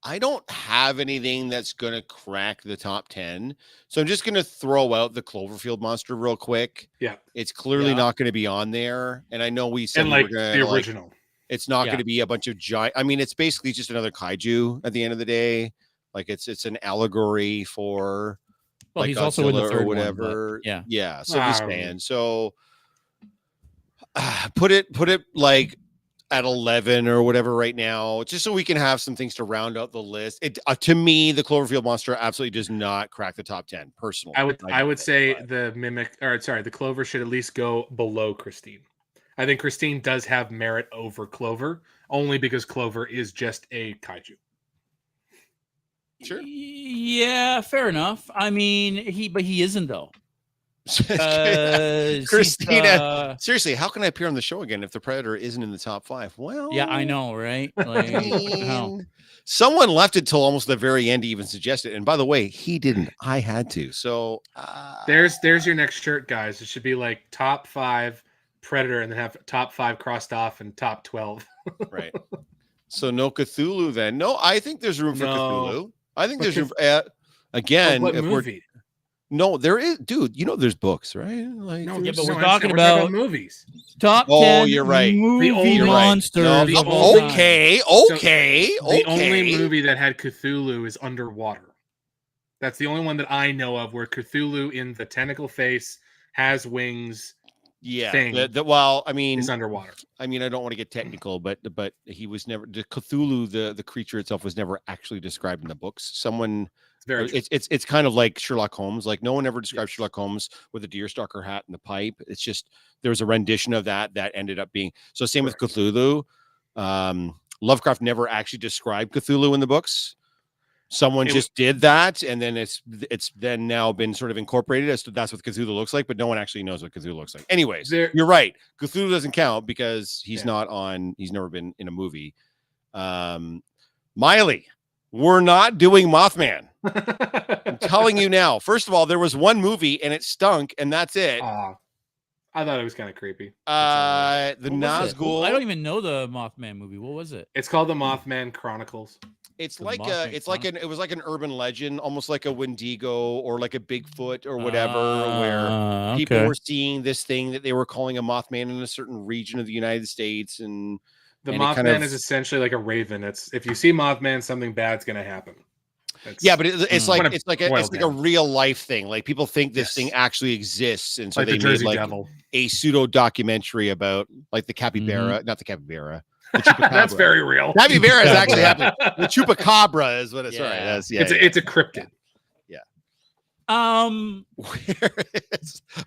I don't have anything that's gonna crack the top 10, so I'm just gonna throw out the Cloverfield monster real quick. Yeah. It's clearly Yeah. not gonna be on there, and I know we said And we like were gonna, the like, original. it's not Yeah. gonna be a bunch of giant. I mean, it's basically just another kaiju at the end of the day. Like it's an allegory for Well, like he's also in the Godzilla third or one, but whatever. yeah. Yeah. So just Um, saying. So put it like at 11 or whatever right now, just so we can have some things to round out the list. It to me, the Cloverfield monster absolutely does not crack the top 10 personally. I would say but- the Clover should at least go below Christine. I think Christine does have merit over Clover, only because Clover is just a kaiju. Sure. Yeah, fair enough. I mean, he isn't though. Christina, Christina, seriously, how can I appear on the show again if the Predator isn't in the top 5? Well, yeah, I know, right? I Like, how? mean, someone left it till almost the very end to even suggest it. And by the way, he didn't. I had to. So There's your next shirt, guys. It should be like top 5 Predator, and then have top 5 crossed off and top 12. right. So no Cthulhu then. No, I think there's room for No. Cthulhu. I think But there's room for, again, what if movie? no, there is, dude, there's books, right? Like No, Yeah, there's- but we're I'm talking saying about movies. top Oh, 10 you're right. movie The only- You're right. monsters. No, of all time. okay. The only movie that had Cthulhu is Underwater. That's the only one that I know of where Cthulhu in the tentacle face has wings yeah. thing Well, I mean, is underwater. I don't want to get technical, but he was never, the Cthulhu, the creature itself was never actually described in the books. Someone, It's very true. it's kind of like Sherlock Holmes. Like no one ever described Sherlock Holmes with a deerstalker hat and the pipe. It's just there was a rendition of that ended up being so. Same with Cthulhu. Lovecraft never actually described Cthulhu in the books. Someone just did that, and then it's then now been sort of incorporated as to that's what Cthulhu looks like, but no one actually knows what Cthulhu looks like. Anyways, you're right. Cthulhu doesn't count because he's not on. He's never been in a movie. Miley, we're not doing Mothman. I'm telling you now. First of all, there was one movie and it stunk, and that's it. I thought it was kind of creepy. The What was it? Nazgul. I don't even know the Mothman movie. What was it? It's called the Mothman Chronicles. It's The like Mothman it was like an urban legend, almost like a Wendigo or like a Bigfoot or whatever, where people okay. were seeing this thing that they were calling a Mothman in a certain region of the United States, and The and it Mothman kind of- is essentially like a raven. It's if you see Mothman, something bad's gonna happen. yeah, but it's like When it it's like a boils real life thing. Like people think this Yes. thing actually exists, and so like they the made Jersey like Devil. a pseudo documentary about like the capybara, not the capybara. The chupacabra. That's very real. Capybara is actually happening. The chupacabra is what it's sorry. Yeah. That's yeah. It's a cryptid.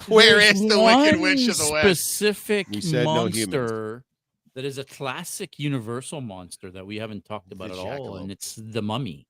Where There's is the Wicked one Witch of the West? specific We said no humans. monster that is a classic Universal monster that we haven't talked about The at all, jackalope. and it's the Mummy.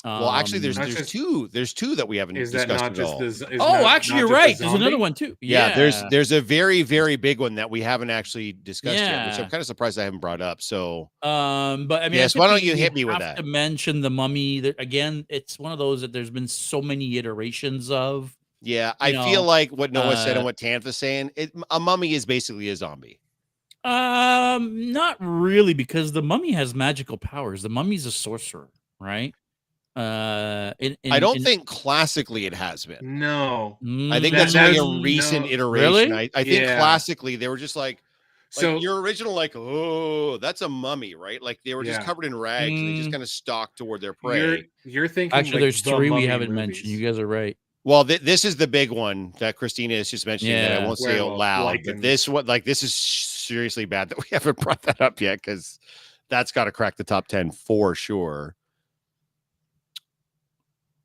Well, actually, there's That's just- two. There's two that we haven't Is that discussed not at just all. the? Is Oh, not- actually, not you're just the right. There's another zombie? one too. Yeah, there's a very, very big one that we haven't actually discussed yet, which Yeah. I'm kind of surprised I haven't brought up. So but I mean, I Yes, think why don't we you hit me with have that? To mention the Mummy. Again, it's one of those that there's been so many iterations of. yeah, I You feel know, like what Noah said and uh, what Tantha's saying, a mummy is basically a zombie. Not really, because the Mummy has magical powers. The Mummy's a sorcerer, right? I don't think classically it has been. No. I think That- that's only a that's- recent no. iteration. Really? I think Yeah. classically they were just like So your original, like, oh, that's a mummy, right? Like they were just Yeah. covered in rags and they just Mm. kind of stalked toward their prey. you're thinking Actually, like there's the three we Mummy haven't movies. mentioned. You guys are right. Well, this is the big one that Christina is just mentioning that I Yeah. won't say out Werewolf, loud. But lichens. this is seriously bad that we haven't brought that up yet, because that's got to crack the top 10 for sure.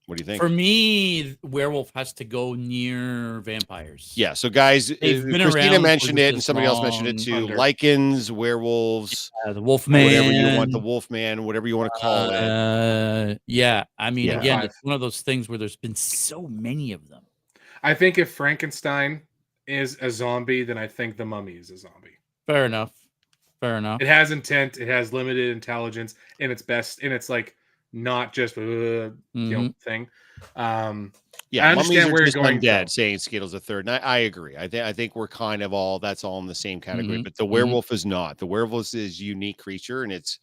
What do you think? For me, werewolf has to go near vampires. Yeah. So, guys, They've been Christina around mentioned for it, and this somebody else mentioned it long. too. Under. Lycans, werewolves, The Wolfman. whatever you want, the Wolfman, whatever you want to call it. Yeah. I mean, Yeah. again, Five. it's one of those things where there's been so many of them. I think if Frankenstein is a zombie, then I think the Mummy is a zombie. Fair enough. It has intent. It has limited intelligence, and it's best. And it's like not just you know thing. Yeah, I mummies understand are where you're just going undead, from. saying Skittle's a third. And I agree. I think we're kind of that's all in the same category. Mhm. But the werewolf is not. The werewolf is a unique creature, and it's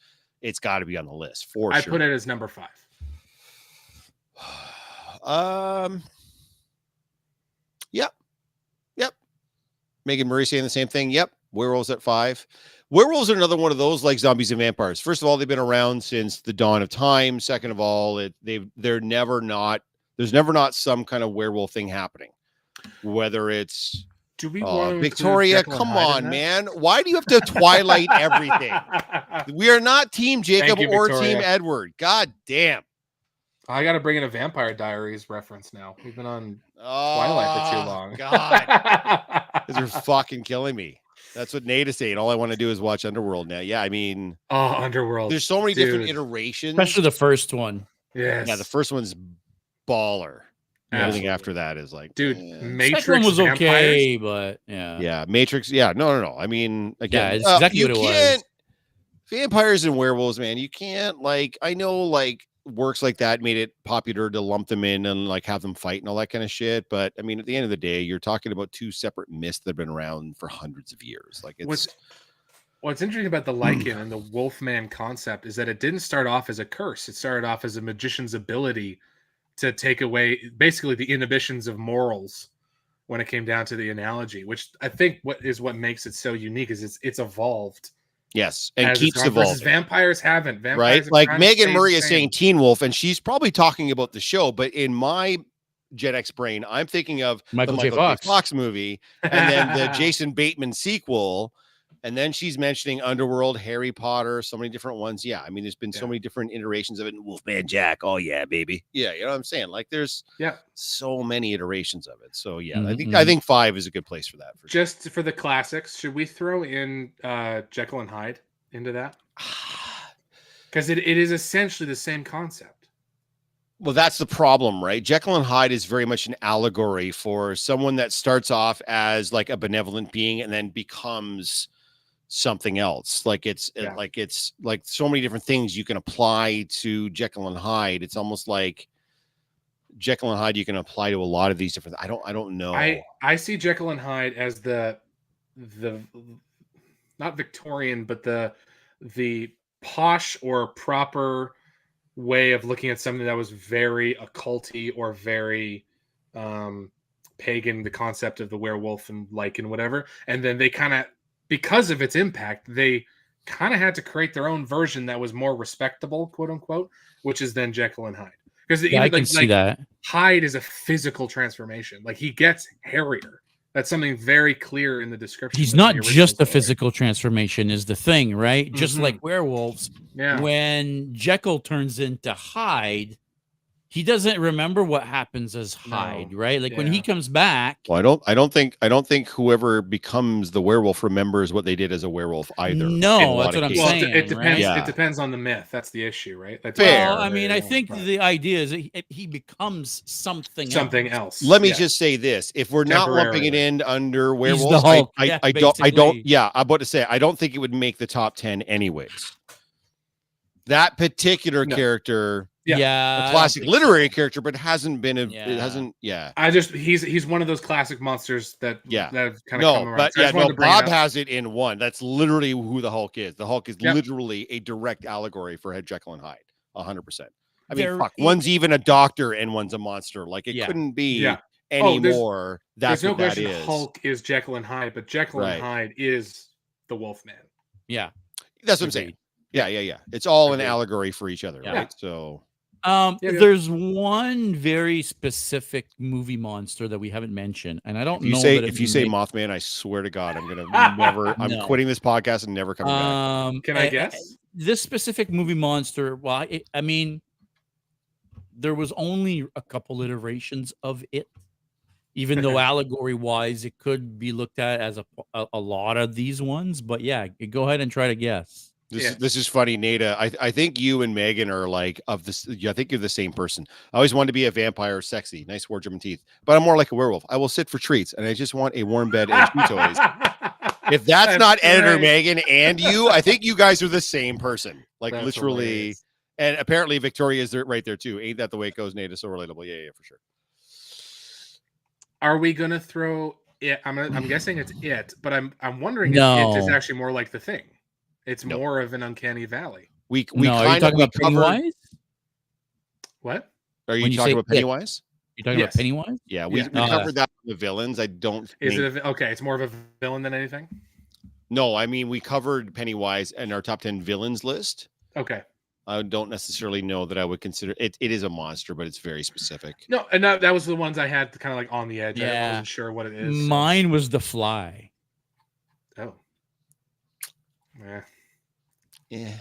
got to be on the list for I sure. put it as number 5. Yep. Megan Murray saying the same thing. Yep. Werewolves at 5. Werewolves are another one of those like zombies and vampires. First of all, they've been around since the dawn of time. Second of all, there's never not some kind of werewolf thing happening. Whether it's Do we want to Victoria, include Jekyll and come Hyde on, in that? man. Why do you have to Twilight everything? We are not Team Jacob you, or Victoria. Team Edward. God damn. I got to bring in a Vampire Diaries reference now. We've been on Twilight for too long. God. These are fucking killing me. That's what Nate is saying. All I want to do is watch Underworld now. Yeah, I mean, Oh, Underworld. there's so many different Dude. iterations. Especially the first one. Yes. Yeah, the first one's baller. Everything Absolutely. after that is like, Dude, eh. Matrix Second one was Vampires? okay, but yeah. Yeah, Matrix. Yeah, no. I mean, again, it's exactly you what it was. can't. Vampires and werewolves, man. You can't like. I know like works like that made it popular to lump them in and like have them fight and all that kind of shit. But I mean, at the end of the day, you're talking about two separate myths that have been around for hundreds of years. Like it's. What's interesting about the Lycan and the Wolfman concept is that it didn't start off as a curse. It started off as a magician's ability to take away basically the inhibitions of morals when it came down to the analogy, which I think what makes it so unique is it's evolved. Yes, and as keeps it's gone, versus evolving. Vampires haven't. Vampires Right? have Like tried to Megan stay Murray the is same. saying Teen Wolf, and she's probably talking about the show, but in my Gen X brain, I'm thinking of Michael the J. Fox. movie, and then the Jason Bateman sequel. And then she's mentioning Underworld, Harry Potter, so many different ones. Yeah, I mean, there's been so many different iterations of it. Wolfman Jack, oh yeah, baby. Yeah, you know what I'm saying? Like, there's so many iterations of it. So yeah, I think 5 is a good place for that. For Just for the classics, should we throw in Jekyll and Hyde into that? Because it is essentially the same concept. Well, that's the problem, right? Jekyll and Hyde is very much an allegory for someone that starts off as like a benevolent being and then becomes something else. Like it's like so many different things you can apply to Jekyll and Hyde. It's almost like Jekyll and Hyde you can apply to a lot of these different. I don't know. I see Jekyll and Hyde as the not Victorian, but the posh or proper way of looking at something that was very occulty or very pagan, the concept of the werewolf and lichen, whatever. And then they kind of, because of its impact, they kind of had to create their own version that was more respectable, quote unquote, which is then Jekyll and Hyde. Because I can see that. Hyde is a physical transformation. Like, he gets hairier. That's something very clear in the description. He's not just a physical transformation is the thing, right? Just like werewolves. Yeah. When Jekyll turns into Hyde, he doesn't remember what happens as Hyde, right? Like when he comes back. Well, I don't think whoever becomes the werewolf remembers what they did as a werewolf either. No, that's what I'm saying. It depends. Right? It depends on the myth. That's the issue, right? That's fair. Well, I mean, I think the idea is that he becomes something else. Let me just say this: if we're not lumping it in under werewolves, I don't. Yeah, I'm about to say I don't think it would make the top 10 anyways. That particular character. Yeah, a classic literary character, but hasn't been it hasn't. Yeah, he's one of those classic monsters that that have kind of come around. But Bob has it in one. That's literally who the Hulk is. The Hulk is literally a direct allegory for Jekyll and Hyde, 100%. I mean, one's even a doctor and one's a monster. Like it couldn't be anymore. That's there's what no that question. is. Hulk is Jekyll and Hyde, but Jekyll and Hyde is the Wolfman. Yeah, that's what I'm saying. Yeah. It's all an allegory for each other, right? So. There's one very specific movie monster that we haven't mentioned, and I don't know. If you say Mothman, I swear to God, I'm gonna never. I'm quitting this podcast and never coming back. Can I guess? This specific movie monster. Well, I mean, there was only a couple iterations of it, even though allegory-wise, it could be looked at as a lot of these ones. But yeah, go ahead and try to guess. This is funny, Nada. I think you and Megan are like of this. I think you're the same person. I always wanted to be a vampire, sexy, nice wardrobe and teeth, but I'm more like a werewolf. I will sit for treats, and I just want a warm bed and chew toys. If that's not editor Megan and you, I think you guys are the same person. Like that's literally, hilarious. And apparently Victoria is right there too. Ain't that the way it goes, Nada? So relatable. Yeah, for sure. Are we gonna throw it? I'm guessing it's it, but I'm wondering if it is actually more like the Thing. It's more of an uncanny valley. We kind are you talking about Pennywise? What? Are you talking about Pennywise? You're talking about Pennywise? Yeah, we covered that in the villains. I don't. Okay? It's more of a villain than anything. No, I mean we covered Pennywise in our top 10 villains list. Okay. I don't necessarily know that I would consider it. It is a monster, but it's very specific. No, and that was the ones I had kind of like on the edge. I wasn't sure what it is. Mine was the Fly. Oh. Yeah.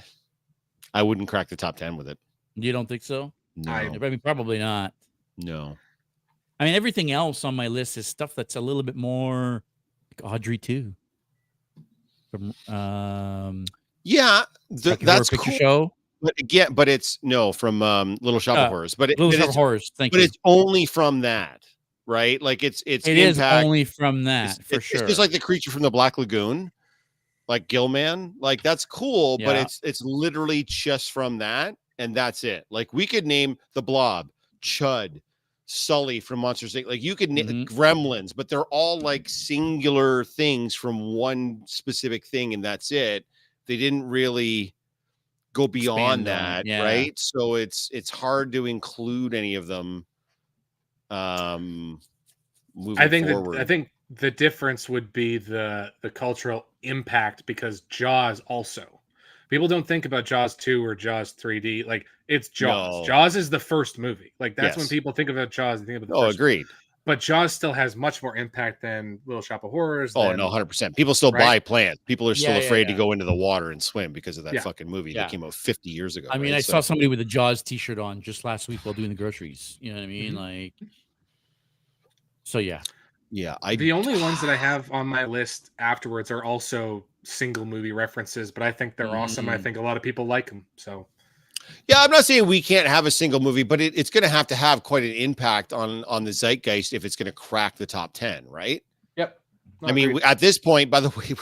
I wouldn't crack the top 10 with it. You don't think so? No. I mean, probably not. No. I mean, everything else on my list is stuff that's a little bit more like Audrey too. From that's Picture cool. Show. But again, it's from Little Shop of Horrors. Little Shop of Horrors. It's only from that, right? Like it is only from that for sure. It's just like the creature from the Black Lagoon. Like Gilman, like that's cool, but it's literally just from that, and that's it. Like we could name the Blob, Chud, Sully from Monsters Inc. Like you could name Gremlins, but they're all like singular things from one specific thing, and that's it. They didn't really go beyond that, right? So it's hard to include any of them. Moving forward. I think the difference would be the cultural impact, because Jaws also. People don't think about Jaws 2 or Jaws 3D. Like it's Jaws. No. Jaws is the first movie. Like that's when people think about Jaws, they think about the first agreed. Movie. But Jaws still has much more impact than Little Shop of Horrors. No, 100%. People still buy plants. People are still afraid to go into the water and swim because of that fucking movie that came out 50 years ago. I mean, I saw somebody with a Jaws t-shirt on just last week while doing the groceries. You know what I mean? Like, so yeah. Yeah, the only ones that I have on my list afterwards are also single movie references, but I think they're awesome. I think a lot of people like them. So, yeah, I'm not saying we can't have a single movie, but it's going to have quite an impact on the zeitgeist if it's going to crack the top 10, right? Yep. I mean, at this point, by the way,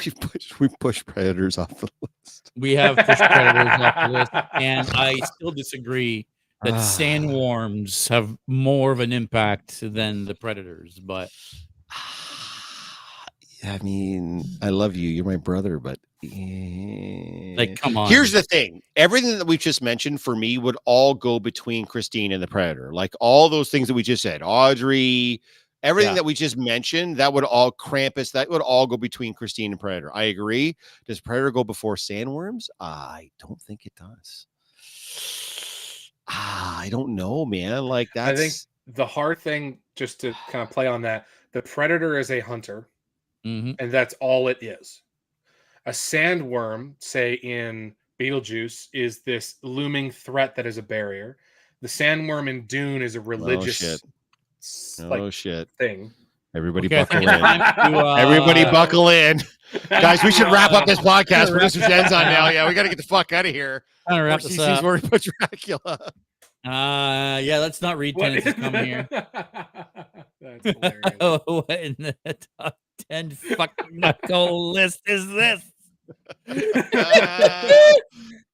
we pushed Predators off the list. We have pushed Predators off the list, and I still disagree that sandworms have more of an impact than the predators, but I mean, I love you. You're my brother, but like, come on. Here's the thing. Everything that we've just mentioned for me would all go between Christine and the Predator. Like all those things that we just said, Audrey, everything that we just mentioned, that would all Krampus, that would all go between Christine and Predator. I agree. Does Predator go before sandworms? I don't think it does. I don't know, man. Like that's I think the hard thing, just to kind of play on that, the Predator is a hunter, and that's all it is. A sandworm, say in Beetlejuice, is this looming threat that is a barrier. The sandworm in Dune is a religious thing. Everybody buckle in. Everybody buckle in. Guys, we should wrap up this podcast. Producer Jen's on now. Yeah, we got to get the fuck out of here. I'm gonna wrap this up. Where we put Dracula. Yeah, let's not read tenants that come here. That's hilarious. What in the top 10 fucking knuckle list is this? We had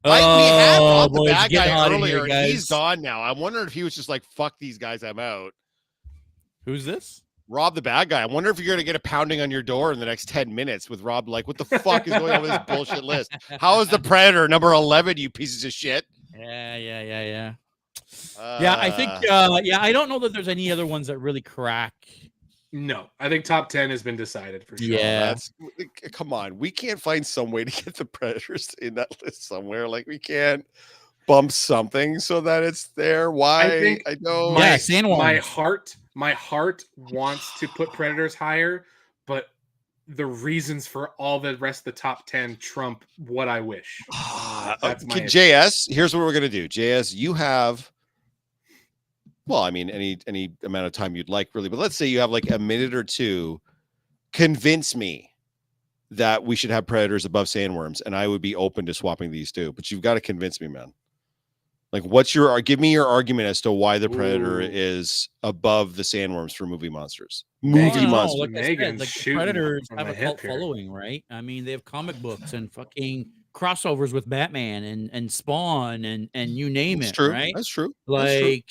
Rob the boy, bad it's getting guy hot in earlier, here, and he's guys. gone now. I wonder if he was just like, fuck these guys, I'm out. Who's this? Rob the bad guy. I wonder if you're going to get a pounding on your door in the next 10 minutes with Rob. Like, what the fuck is going on with this bullshit list? How is the Predator number 11, you pieces of shit? Yeah. Yeah, I think, I don't know that there's any other ones that really crack. No, I think top 10 has been decided for sure. Yeah. Come on. We can't find some way to get the Predators in that list somewhere. Like, we can't bump something so that it's there. Why? I know. My heart wants to put Predators higher, but the reasons for all the rest of the top 10 trump what I wish. That's my JS, here's what we're going to do. JS, you have, well, I mean, any amount of time you'd like, really, but let's say you have like a minute or two. Convince me that we should have Predators above sandworms, and I would be open to swapping these two. But you've got to convince me, man. Like, give me your argument as to why the Predator is above the sandworms for movie monsters. Monsters. Like I said, like the Predators have a cult following, right? I mean, they have comic books and fucking crossovers with Batman and Spawn and you name it, right? That's true. Like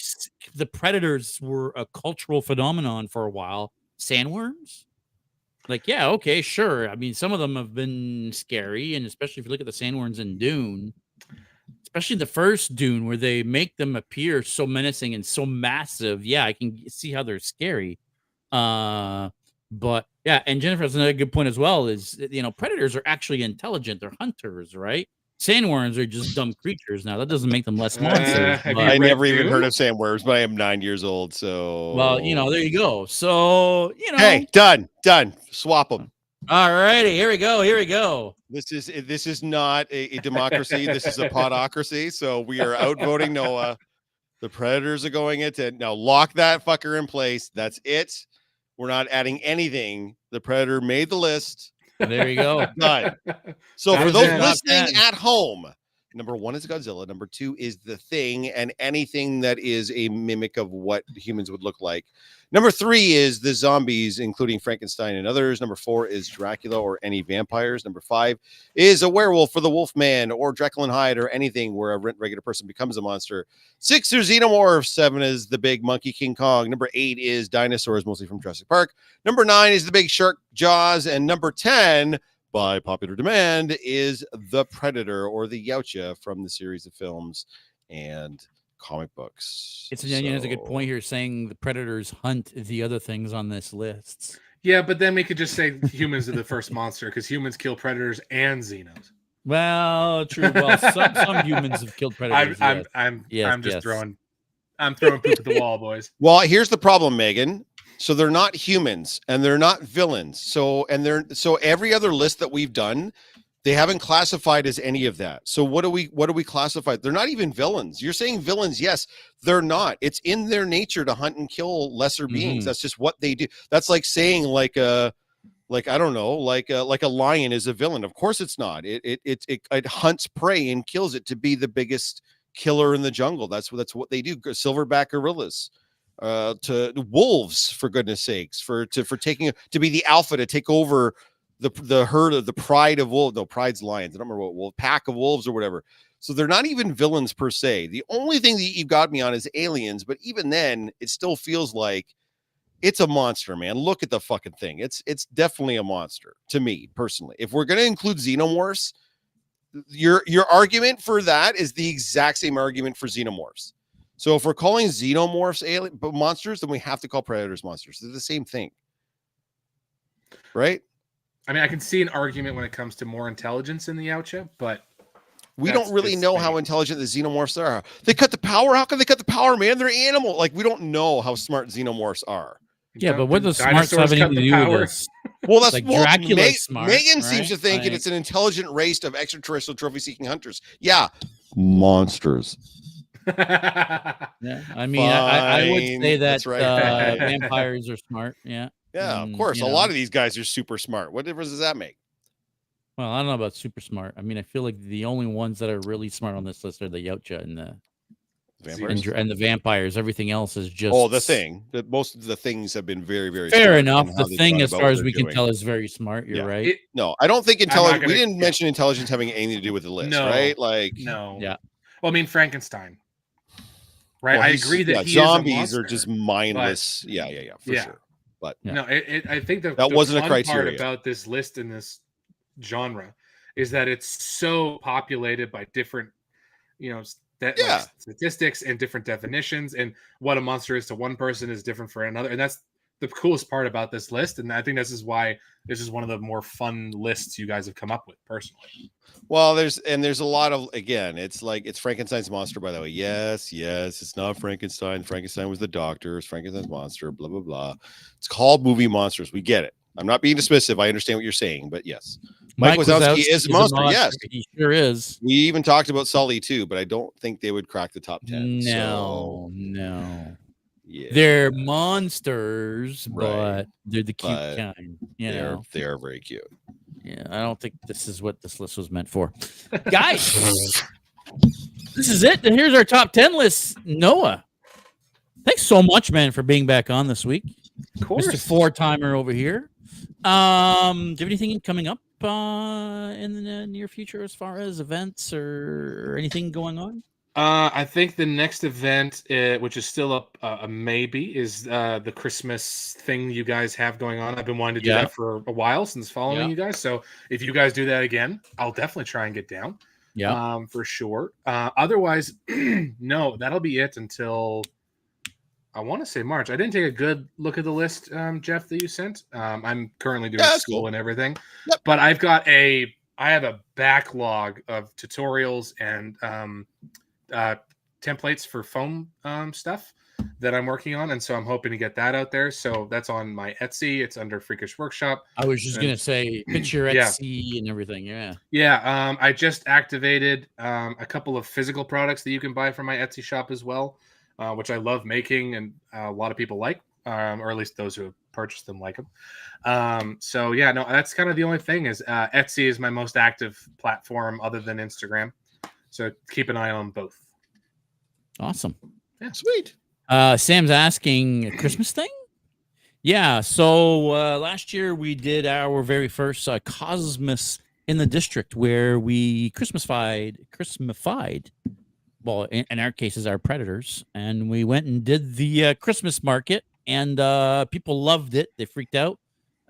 the Predators were a cultural phenomenon for a while. Sandworms? Like, yeah, okay, sure. I mean, some of them have been scary, and especially if you look at the sandworms in Dune. Especially the first Dune, where they make them appear so menacing and so massive. Yeah, I can see how they're scary. But yeah, and Jennifer has another good point as well. Is predators are actually intelligent. They're hunters, right? Sandworms are just dumb creatures. Now that doesn't make them less monsters. I never even heard of sandworms, but I am 9 years old. So well, there you go. So hey, done. Swap them. All righty, here we go. This is not a democracy. This is a podocracy. So we are outvoting Noah. The Predators are going into now. Lock that fucker in place. That's it. We're not adding anything. The Predator made the list. There you go. Done. So for those listening at home, number 1 is Godzilla. Number 2 is The Thing, and anything that is a mimic of what humans would look like. Number 3 is the zombies, including Frankenstein and others. Number 4 is Dracula or any vampires. Number 5 is a werewolf or the Wolfman or Jekyll and Hyde or anything where a regular person becomes a monster. 6 are xenomorphs. 7 is the big monkey King Kong. Number 8 is dinosaurs, mostly from Jurassic Park. Number 9 is the big shark Jaws. And number 10, by popular demand, is the Predator or the Yautja from the series of films and comic books. It's has a good point here, saying the Predators hunt the other things on this list. Yeah, but then we could just say humans are the first monster because humans kill predators and xenos. Well, true. Well, some humans have killed predators. I'm throwing poop at the wall, boys. Well, here's the problem, Megan. So they're not humans and they're not villains. So every other list that we've done, they haven't classified as any of that. So what do we classify? They're not even villains. You're saying villains. Yes, they're not. It's in their nature to hunt and kill lesser beings. That's just what they do. That's like saying like a lion is a villain. Of course it's not. It hunts prey and kills it to be the biggest killer in the jungle. That's what they do. Silverback gorillas. To wolves, for goodness sakes, to be the alpha, to take over the herd of the pride of wolves. No, pride's lions. I don't remember what pack of wolves or whatever. So they're not even villains per se. The only thing that you got me on is aliens, but even then, it still feels like it's a monster, man. Look at the fucking thing. It's definitely a monster to me personally. If we're gonna include xenomorphs, your argument for that is the exact same argument for xenomorphs. So if we're calling xenomorphs alien but monsters, then we have to call predators monsters. They're the same thing, right? I mean, I can see an argument when it comes to more intelligence in the Yautja, but we don't really know how intelligent the xenomorphs are. They cut the power. How can they cut the power, man? They're animal. Like, we don't know how smart xenomorphs are. Yeah, but what does smarts have anything to do with this? Well, that's like Dracula's smart. Megan seems to think it's an intelligent race of extraterrestrial trophy-seeking hunters. Yeah, monsters. Yeah, I mean, I would say that right. vampires are smart. Yeah, of course. A lot of these guys are super smart. What difference does that make? Well, I don't know about super smart. I mean, I feel like the only ones that are really smart on this list are the Yautja and the vampires. And the vampires. Everything else is just the thing. That most of the things have been very, very fair enough. The thing, as far as we can tell, is very smart. You're right. No, I don't think intelligence. We didn't mention intelligence having anything to do with the list, right? Like, no. Yeah. Well, I mean, Frankenstein. Right. Well, I agree that he zombies is a monster, are just mindless. But, for sure. But no, I think that wasn't a fun criteria part about this list in this genre is that it's so populated by different, like statistics and different definitions, and what a monster is to one person is different for another, and that's the coolest part about this list. And I think this is why this is one of the more fun lists you guys have come up with personally. Well, there's a lot of, again, it's like, it's Frankenstein's monster, by the way. Yes, it's not Frankenstein. Frankenstein was the doctor. It's Frankenstein's monster, blah, blah, blah. It's called movie monsters. We get it. I'm not being dismissive. I understand what you're saying, but yes. Mike Wazowski is a monster. Yes. He sure is. We even talked about Sully too, but I don't think they would crack the top 10. No. Yeah. They're monsters, Right. but they're the cute kind. They are very cute. Yeah, I don't think this is what this list was meant for. Guys, this is it. Here's our top 10 list. Noah, thanks so much, man, for being back on this week. Of course. Mr. Four-timer over here. Do you have anything coming up in the near future as far as events or anything going on? I think the next event, which is still up a maybe, is the Christmas thing you guys have going on. I've been wanting to do that for a while since following you guys. So if you guys do that again, I'll definitely try and get down. Yeah, for sure. Otherwise, no, that'll be it until I want to say March. I didn't take a good look at the list, Jeff, that you sent. I'm currently doing school and everything, but I have a backlog of tutorials and templates for foam stuff that I'm working on, and so I'm hoping to get that out there. So that's on my Etsy. It's under Freakish Workshop. I was just gonna say picture Etsy and everything. Yeah. I just activated a couple of physical products that you can buy from my Etsy shop as well, which I love making, and a lot of people like, or at least those who have purchased them like them. So yeah, no, that's kind of the only thing is Etsy is my most active platform other than Instagram. So keep an eye on both. Awesome. Yeah, sweet. Sam's asking a Christmas thing. Yeah. So last year we did our very first Cosmos in the district where we Christmasified. Well, in our cases, our predators, and we went and did the Christmas market, and people loved it. They freaked out.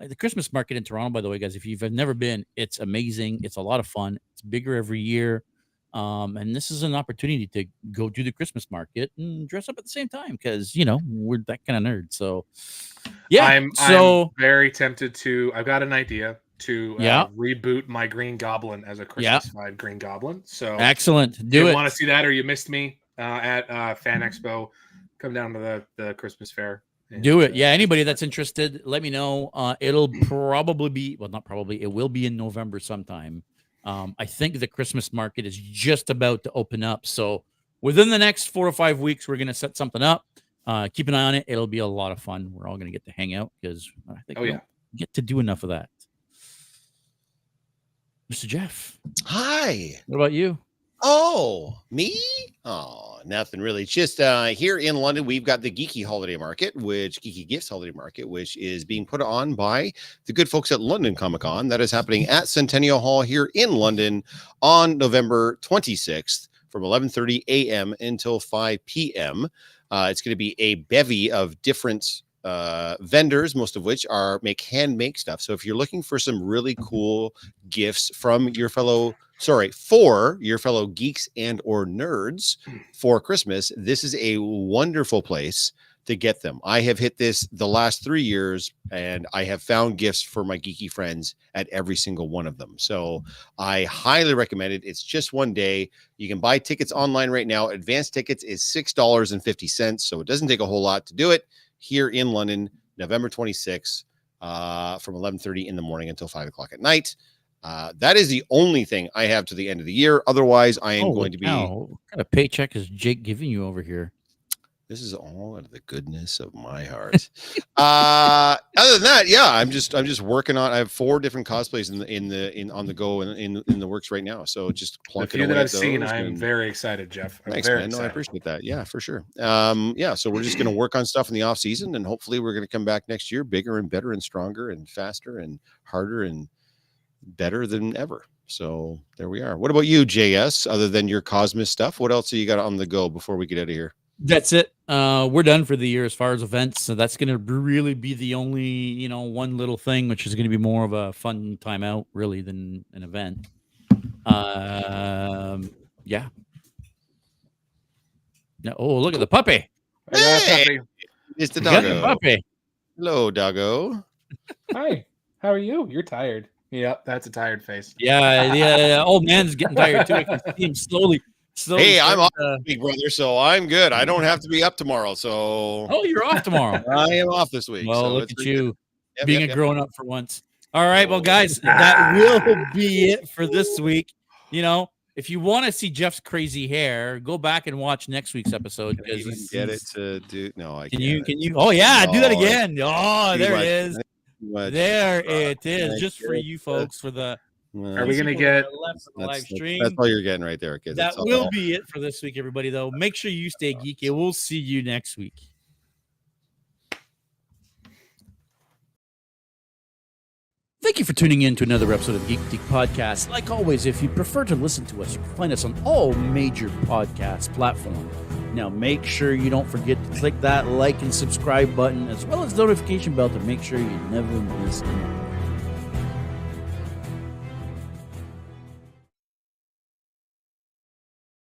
The Christmas market in Toronto, by the way, guys, if you've never been, it's amazing. It's a lot of fun. It's bigger every year. And this is an opportunity to go do the Christmas market and dress up at the same time because, we're that kind of nerd. So, yeah. I'm very tempted to, I've got an idea to reboot my Green Goblin as a Christmas-fied Green Goblin. So excellent. Do it. If you want to see that or you missed me at Fan Expo, come down to the Christmas fair. Do it. Yeah, anybody that's interested, let me know. It'll probably be, well, not probably, it will be in November sometime. I think the Christmas market is just about to open up. So within the next 4 or 5 weeks, we're going to set something up. Keep an eye on it. It'll be a lot of fun. We're all going to get to hang out because I think we don't get to do enough of that. Mr. Jeff. Hi. What about you? Oh, me? Oh, nothing really. Just here in London, we've got the Geeky Holiday Market, Geeky Gifts Holiday Market, which is being put on by the good folks at London Comic Con. That is happening at Centennial Hall here in London on November 26th from 11:30 a.m. until 5 p.m. It's going to be a bevy of different vendors, most of which make stuff. So if you're looking for some really cool gifts from for your fellow geeks and or nerds for Christmas, this is a wonderful place to get them. I have hit this the last 3 years, and I have found gifts for my geeky friends at every single one of them. So I highly recommend it. It's just one day. You can buy tickets online right now. Advanced tickets is $6.50, so it doesn't take a whole lot to do it. Here in London, November 26th, from 11:30 in the morning until 5 o'clock at night. That is the only thing I have to the end of the year. Otherwise, I am going to be. What kind of paycheck is Jake giving you over here? This is all out of the goodness of my heart. Other than that, yeah, I'm just working on. I have 4 different cosplays on the go in the works right now. So just plunking away that at I've seen. those, I'm very excited, Jeff. Thanks, man. No, I appreciate that. Yeah, for sure. Yeah, so we're just going to work on stuff in the off season, and hopefully we're going to come back next year bigger and better and stronger and faster and harder and better than ever. So there we are. What about you, JS? Other than your Cosmos stuff, what else have you got on the go before we get out of here? That's it. We're done for the year as far as events. So that's going to really be the only, one little thing, which is going to be more of a fun time out really than an event. Yeah. No, oh, look at the puppy. Hey, it's the doggo. The puppy. Hello, doggo. Hi. How are you? You're tired. Yep, that's a tired face. Yeah, the old man's getting tired too. I can see him slowly. Hey, I'm off, big brother, so I'm good. I don't have to be up tomorrow. So, you're off tomorrow. I am off this week. Well, so look at you being a yep. grown up for once. All right, well, guys, that will be it for this week. If you want to see Jeff's crazy hair, go back and watch next week's episode. Can you get it to do? No, I can can't. You? Oh yeah, do that again. Oh, there it is. Much. There it is, just for you folks for the. Are we gonna get live stream? That's all you're getting right there, kids. That will be it for this week, everybody. Though, make sure you stay geeky. We'll see you next week. Thank you for tuning in to another episode of Geek Boutique Podcast. Like always, if you prefer to listen to us, you can find us on all major podcast platforms. Now, make sure you don't forget to click that like and subscribe button, as well as the notification bell to make sure you never miss an episode.